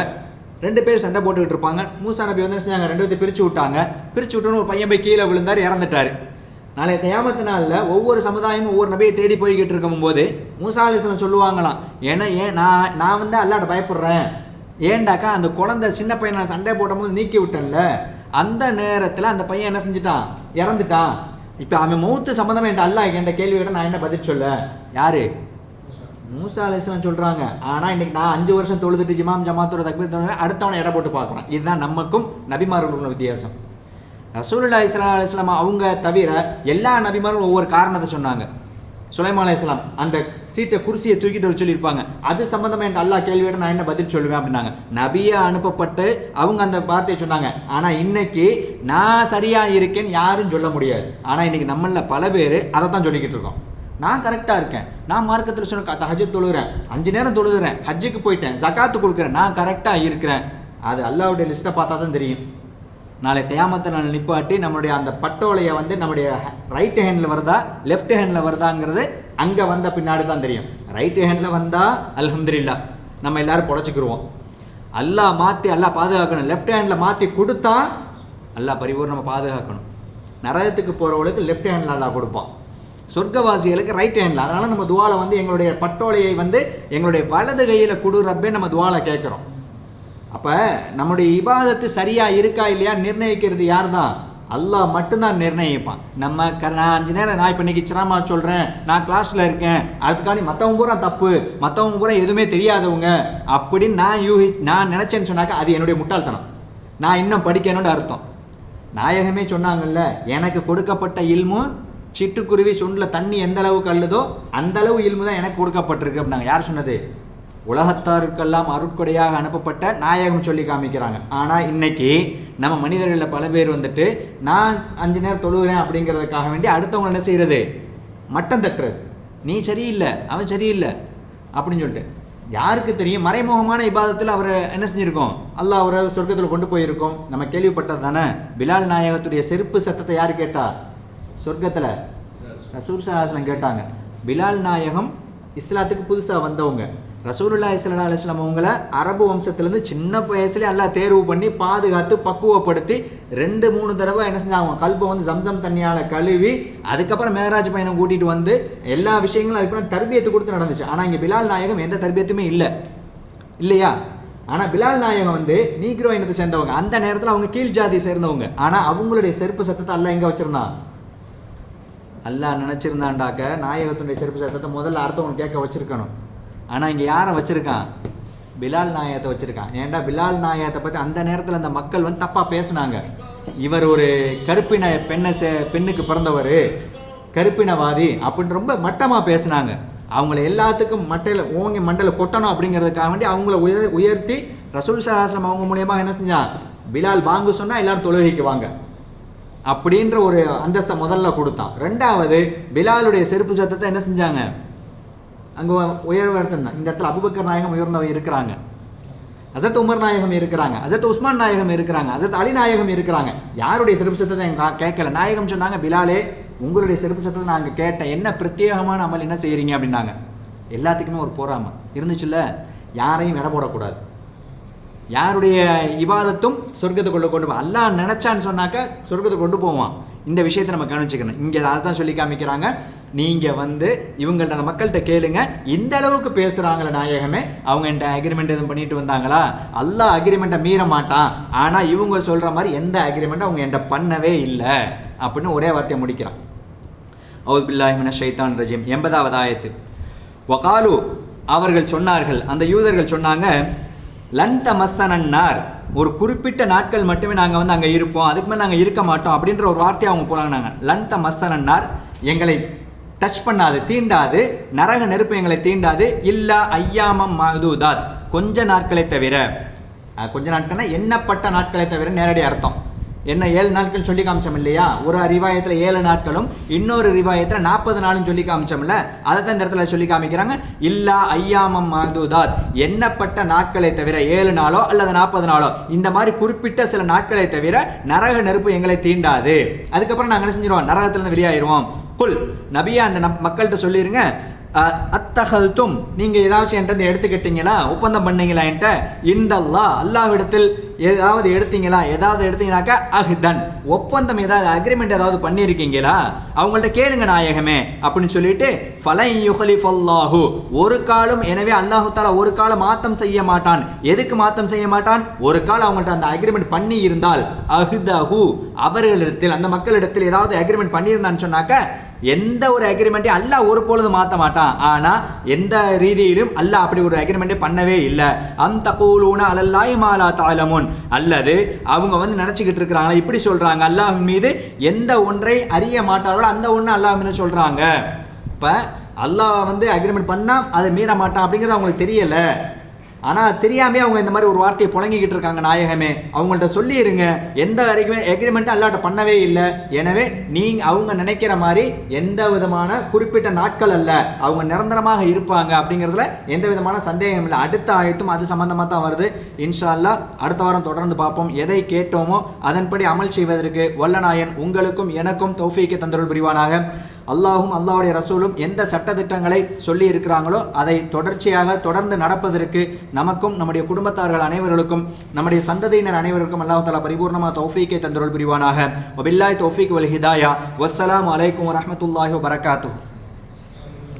2 பேர் சண்டை போட்டுக்கிட்டு இருப்பாங்க. மூசா நபி வந்து என்ன செஞ்சாங்க, 2 பேர்த்தை பிரித்து விட்டாங்க. பிரித்து விட்டோன்னு ஒரு பையன் போய் கீழே விழுந்தார், இறந்துட்டார். நாளைய கியாமத்து நாளில் ஒவ்வொரு சமுதாயமும் ஒவ்வொரு நபியை தேடி போய்கிட்டு இருக்கும்போது மூசா அலைஹிஸ்ஸலாம் சொல்லுவாங்களாம், நான் வந்து அல்லாஹ்ட்ட பயப்படுறேன், ஏண்டாக்கா அந்த குழந்தை சின்ன பையனை நான் சண்டை போடும்போது நீக்கி விட்டேன்ல, அந்த நேரத்தில் அந்த பையன் என்ன செஞ்சுட்டான், இறந்துட்டான். இப்போ அவன் மௌத்து சம்மந்தமாக என்கிட்ட அல்லாஹ் என்கிட்ட கேள்வி கேட்டால் நான் என்ன பதில் சொல்ல? யாரு? மூசா அலைஹிஸ்ஸலாம் சொல்கிறாங்க. ஆனால் இன்றைக்கி நான் 5 வருஷம் தொழுதுட்டு இமாம் ஜமாத்தோட தக்பீர் தொழுது அடுத்தவனை எடை போட்டு பார்க்குறேன். இதுதான் நமக்கும் நபிமார்களுக்குள்ள வித்தியாசம். ரசூலுல்லாஹி ஸல்லல்லாஹு அலைஹி வஸல்லம் அவங்க தவிர எல்லா நபிமாரும் ஒவ்வொரு காரணத்தை சொன்னாங்க. சுலைமான் அலைஹிஸ்ஸலாம் அந்த சீட்டை குர்சியை தூக்கிட்டு வர சொல்லியிருப்பாங்க, அது சம்மந்தமாக என்கிட்ட அல்லாஹ் கேள்வி கேட்டால் நான் என்ன பதில் சொல்லுவேன் அப்படின்னாங்க. நபியை அனுப்பப்பட்டு அவங்க அந்த வார்த்தையை சொன்னாங்க. ஆனால் இன்னைக்கு நான் சரியாக இருக்கேன்னு யாரும் சொல்ல முடியாது. ஆனால் இன்றைக்கி நம்மளில் பல பேர் அதை தான் சொல்லிக்கிட்டு இருக்கோம். நான் கரெக்டாக இருக்கேன், நான் மார்க்கத்தில் சொன்ன ஹஜ்ஜத் தொழுகிறேன், 5 நேரம் தொழுகிறேன், ஹஜ்ஜுக்கு போயிட்டேன், ஜகாத்து கொடுக்குறேன், நான் கரெக்டாக இருக்கிறேன். அது அல்லாஹ்வுடைய லிஸ்ட்டை பார்த்தா தான் தெரியும். நாளை கியாமத்தை நாள் நிப்பாட்டி நம்மளுடைய அந்த பட்டோலையை வந்து நம்முடைய ரைட் ஹேண்டில் வருதா லெஃப்ட் ஹேண்டில் வருதாங்கிறது அங்கே வந்த பின்னாடி தான் தெரியும். ரைட் ஹேண்டில் வந்தால் அல்ஹம்துலில்லாஹ் நம்ம எல்லோரும் புடச்சிக்கிடுவோம். அல்லாஹ் பாதுகாக்கணும். லெஃப்ட் ஹேண்டில் மாற்றி கொடுத்தா அல்லாஹ் பரிபூர்ணமாக பாதுகாக்கணும். நரகத்துக்கு போகிறவங்களுக்கு லெஃப்ட் ஹேண்டில் அல்லாஹ் கொடுப்பான், சொர்க்கவாசிகளுக்கு ரைட் ஹேண்டில். அதனால் நம்ம துவாலை வந்து எங்களுடைய பட்டோலையை வந்து எங்களுடைய வலது கையில் கொடு ரப்பே நம்ம துவாலை கேட்குறோம். அப்போ நம்முடைய இபாதத்து சரியாக இருக்கா இல்லையா நிர்ணயிக்கிறது யார் தான்? அல்லாஹ் மட்டும்தான் நிர்ணயிப்பான். நான் 5 நேரம் நான் இப்போ இன்றைக்கி சிராமா சொல்கிறேன், நான் கிளாஸில் இருக்கேன், அதுக்காண்டி மற்றவங்க பூரா தப்பு, மற்றவங்க பூரா எதுவுமே தெரியாதவங்க அப்படின்னு நான் நினச்சேன்னு சொன்னாக்கா அது என்னுடைய முட்டாள்தனம். நான் இன்னும் படிக்கணும்னு அர்த்தம். நாயகமே சொன்னாங்கல்ல, எனக்கு கொடுக்கப்பட்ட இல்மு சிட்டுக்குருவி சுண்டில் தண்ணி எந்த அளவுக்கு அள்ளுதோ அந்த அளவு இல்மு தான் எனக்கு கொடுக்கப்பட்டிருக்கு அப்படின்னாங்க. யார் சொன்னது? உலகத்தாருக்கெல்லாம் அருட்கொடையாக அனுப்பப்பட்ட நாயகம் சொல்லி காமிக்கிறாங்க. ஆனால் இன்னைக்கு நம்ம மனிதர்களில் பல பேர் வந்துட்டு நான் 5 நேரம் தொழுகிறேன் அப்படிங்கிறதுக்காக வேண்டி அடுத்தவங்க என்ன செய்கிறது, மட்டம் தட்டுறது. நீ சரியில்லை, அவன் சரியில்லை அப்படின்னு சொல்லிட்டு யாருக்கு தெரியும்? மறைமுகமான இபாதத்தில் அவரை என்ன செஞ்சுருக்கோம், அல்லாஹ் அவரை சொர்க்கத்தில் கொண்டு போயிருக்கோம். நம்ம கேள்விப்பட்டது தானே, பிலால் நாயகத்துடைய செருப்பு சத்தத்தை யார் கேட்டா சொர்க்கத்தில்? ரசூல் ஸல்லல்லாஹு அலைஹி வஸல்லம் கேட்டாங்க. பிலால் நாயகம் இஸ்லாத்துக்கு புதுசாக வந்தவங்க. ரசூலுல்லாஹி ஸல்லல்லாஹு அலைஹி வஸல்லம் அவங்கள அரபு வம்சத்துலேருந்து சின்ன வயசுலேயே எல்லாம் தேர்வு பண்ணி பாதுகாத்து பக்குவப்படுத்தி 2-3 தடவை என்ன செஞ்சாங்க, கல்பை வந்து ஜம்சம் தண்ணியால் கழுவி அதுக்கப்புறம் மேராஜ் பயணம் கூட்டிகிட்டு வந்து எல்லா விஷயங்களும் அதுக்கப்புறம் தர்பியத்து கொடுத்து நடந்துச்சு. ஆனால் இங்கே பிலால் நாயகம் எந்த தர்பியத்துமே இல்லையா? ஆனால் பிலால் நாயகம் வந்து நீக்ரோ இனத்தை சேர்ந்தவங்க, அந்த நேரத்தில் அவங்க கீழ் ஜாதியை சேர்ந்தவங்க. ஆனால் அவங்களுடைய செருப்பு சத்தத்தை அல்லாஹ் எங்கே வச்சுருந்தான்? அல்லாஹ் நினச்சிருந்தாண்டாக்க நாயகத்தினுடைய செருப்பு சத்தத்தை முதல்ல அடுத்தவங்க கேட்க வச்சுருக்கணும். ஆனால் இங்கே யாரை வச்சுருக்கான்? பிலால் நாயகத்தை வச்சுருக்கான். ஏன்டா பிலால் நாயகத்தை பற்றி அந்த நேரத்தில் அந்த மக்கள் வந்து தப்பாக பேசுனாங்க. இவர் ஒரு கருப்பின பெண்ணுக்கு பிறந்தவர், கருப்பினவாதி அப்படின்னு ரொம்ப மட்டமாக பேசுனாங்க. அவங்கள எல்லாத்துக்கும் மண்டையில் கொட்டணும் அப்படிங்கிறதுக்காக வேண்டி அவங்கள உயர்த்தி ரசூல் ஸல்லல்லாஹு அலைஹி வஸல்லம் அவங்க மூலியமாக என்ன செஞ்சான், பிலால் பாங்கு சொன்னால் எல்லாரும் தொழுகைக்கு வாங்க அப்படின்ற ஒரு அந்தஸ்தை முதல்ல கொடுத்தான். 2வது பிலாலுடைய செருப்பு சத்தத்தை என்ன செஞ்சாங்க, அங்கே உயர்வர்த்தன். இந்த இடத்துல அபூபக்கர் நாயகம் உயர்ந்தவங்க இருக்கிறாங்க. ஹஸரத் உமர் நாயகம் இருக்கிறாங்க, ஹஸரத் உஸ்மான் நாயகம் இருக்கிறாங்க, ஹஸரத் அலி நாயகம் இருக்கிறாங்க. யாருடைய சிறப்பு சத்தத்தை கேட்கல. நாயகம் சொன்னாங்க, பிலாலே உங்களுடைய சிறப்பு சத்தத்தை நாங்கள் கேட்டேன், என்ன பிரத்யேகமான அமல் என்ன செய்கிறீங்க அப்படின்னாங்க. எல்லாத்துக்குமே ஒரு போறாம இருந்துச்சுல்ல, யாரையும் எடை போடக்கூடாது, யாருடைய இபாதத்தும் சொர்க்கத்துக்குள்ள கொண்டு போவான். அல்லாஹ் நினைச்சான்னு சொன்னாக்க சொர்க்கத்துக்கு கொண்டு போவான். இந்த விஷயத்தை நம்ம கவனிச்சுக்கணும். இங்கே அதை தான் சொல்லி காமிக்கிறாங்க, நீங்கள் வந்து இவங்கள்ட்ட அந்த மக்கள்கிட்ட கேளுங்க, இந்த அளவுக்கு பேசுகிறாங்களே நாயகமே, அவங்க என்கிட்ட அக்ரிமெண்ட் எதுவும் பண்ணிட்டு வந்தாங்களா? அல்லாஹ் அக்ரிமெண்ட்டை மீற மாட்டான், ஆனால் இவங்க சொல்கிற மாதிரி எந்த அக்ரிமெண்ட்டும் அவங்க என்கிட்ட பண்ணவே இல்லை அப்படின்னு ஒரே வார்த்தையை முடிக்கிறான். அவுது பில்லாஹி மினஷ் ஷைத்தானிர் ரஜீம். 80வது ஆயத்து. வகாலு அவர்கள் சொன்னார்கள், அந்த யூதர்கள் சொன்னாங்க, லன் தமஸ்ஸனன்னார், ஒரு குறிப்பிட்ட நாட்கள் மட்டுமே நாங்கள் வந்து அங்கே இருப்போம், அதுக்கு மேலே நாங்கள் இருக்க மாட்டோம் அப்படின்ற ஒரு வார்த்தையை அவங்க போனாங்க. லன் தமஸ்ஸனன்னார், எங்களை டச் பண்ணாது, தீண்டாது, நரக நெருப்பு எங்களை தீண்டாது, இல்லா ஐயாமம் மஹ்தூதாத், கொஞ்ச நாட்களை தவிர. கொஞ்ச நாட்கள்னா எண்ணப்பட்ட நாட்களை தவிர நேரடி அர்த்தம் என்ன, 7 நாட்கள் சொல்லி காமிச்சோம் இல்லையா? ஒரு ரிவாயத்தில் 7 நாட்களும் இன்னொரு ரிவாயத்தில் 40 நாளும் சொல்லி காமிச்சோம்ல, அதை தான் இந்த இடத்துல சொல்லி காமிக்கிறாங்க. இல்லா ஐயாமம் மஹ்தூதாத், எண்ணப்பட்ட நாட்களை தவிர, 7 நாளோ அல்லது 40 நாளோ, இந்த மாதிரி குறிப்பிட்ட சில நாட்களை தவிர நரக நெருப்பு எங்களை தீண்டாது. அதுக்கப்புறம் நாங்கள் என்ன செஞ்சிருவோம், நரகத்திலிருந்து வெளியாயிருவோம். குல் நபியா அந்த மக்கள்கிட்ட சொல்லிருங்க, அத்தகல்தும், நீங்க ஏதாச்சும் என்கிட்ட எடுத்துக்கிட்டீங்களா, ஒப்பந்தம் பண்ணீங்களா என்கிட்ட, இந்தல்லா அல்லாஹ்விடத்தில் ஏதாவது எடுத்தீங்கன்னாக்கா அஹ்தன், ஒப்பந்தம் ஏதாவது அக்ரிமெண்ட் ஏதாவது பண்ணியிருக்கீங்களா, அவங்கள்ட்ட கேளுங்க நாயகமே அப்படின்னு சொல்லிட்டு, ஃபலன் யுஹ்லிஃபல்லாஹு, ஒரு காலம், எனவே அல்லாஹு தஆலா ஒரு காலம் மாத்தம் செய்ய மாட்டான். எதுக்கு மாத்தம் செய்ய மாட்டான்? ஒரு காலம் அவங்கள்ட்ட அந்த அக்ரிமெண்ட் பண்ணி இருந்தால், அஹ்தஹு, அவர்களிடத்தில் அந்த மக்களிடத்தில் ஏதாவது அக்ரிமெண்ட் பண்ணியிருந்தான்னு சொன்னாக்க, எந்த ஒரு அக்ரிமெண்ட்டையும் அல்லாஹ் ஒரு பொழுது மாற்ற மாட்டான். ஆனா எந்த ரீதியிலும் அல்லாஹ் அப்படி ஒரு அக்ரிமெண்ட்டை பண்ணவே இல்லை. அம் தகூலூன அலல்லாஹி மா லா தஅலமூன், அல்லது அவங்க வந்து நினைச்சுக்கிட்டு இருக்கிறாங்க, இப்படி சொல்றாங்க, அல்லாஹ் மீது எந்த ஒன்றை அறிய மாட்டார்களோ அந்த ஒன்று அல்லாஹ் மீது சொல்றாங்க. இப்ப அல்லாஹ் வந்து அக்ரிமெண்ட் பண்ணா அதை மீற மாட்டான் அப்படிங்கிறது அவங்களுக்கு தெரியல. ஆனால் தெரியாமே அவங்க இந்த மாதிரி ஒரு வார்த்தையை புழங்கிக்கிட்டு இருக்காங்க. நாயகமே அவங்கள்ட்ட சொல்லிடுங்க, எந்த எக்ரிமெண்ட்டும் அல்லாட்ட பண்ணவே இல்லை. எனவே நீங்கள் அவங்க நினைக்கிற மாதிரி எந்த விதமான குறிப்பிட்ட நாட்கள் அல்ல, அவங்க நிரந்தரமாக இருப்பாங்க அப்படிங்கிறதுல எந்த விதமான சந்தேகம் இல்லை. அடுத்த ஆயத்தும் அது சம்பந்தமாக தான் வருது. இன்ஷா அல்லாஹ் அடுத்த வாரம் தொடர்ந்து பார்ப்போம். எதை கேட்டோமோ அதன்படி அமல் செய்வதற்கு வல்லநாயன் உங்களுக்கும் எனக்கும் தௌஃபீக்கை தந்தருள் புரிவானாக. அல்லாஹும் அல்லாஹ்வுடைய ரசூலும் எந்த சட்டதிட்டங்களை சொல்லி இருக்கிறாங்களோ அதை தொடர்ந்து நடப்பதற்கு நமக்கும் நம்முடைய குடும்பத்தார்கள் அனைவர்களுக்கும் நம்முடைய சந்ததியினர் அனைவருக்கும் அல்லாஹ் தஆலா பரிபூர்ணமாக தௌஃபீக்கை தந்தருள் புரிவானாக. வபில்லாஹி தௌஃபீக் வல் ஹிதாயா. வஸ்ஸலாமு அலைக்கும் வரஹ்மத்துல்லாஹி வபரகாத்துஹு.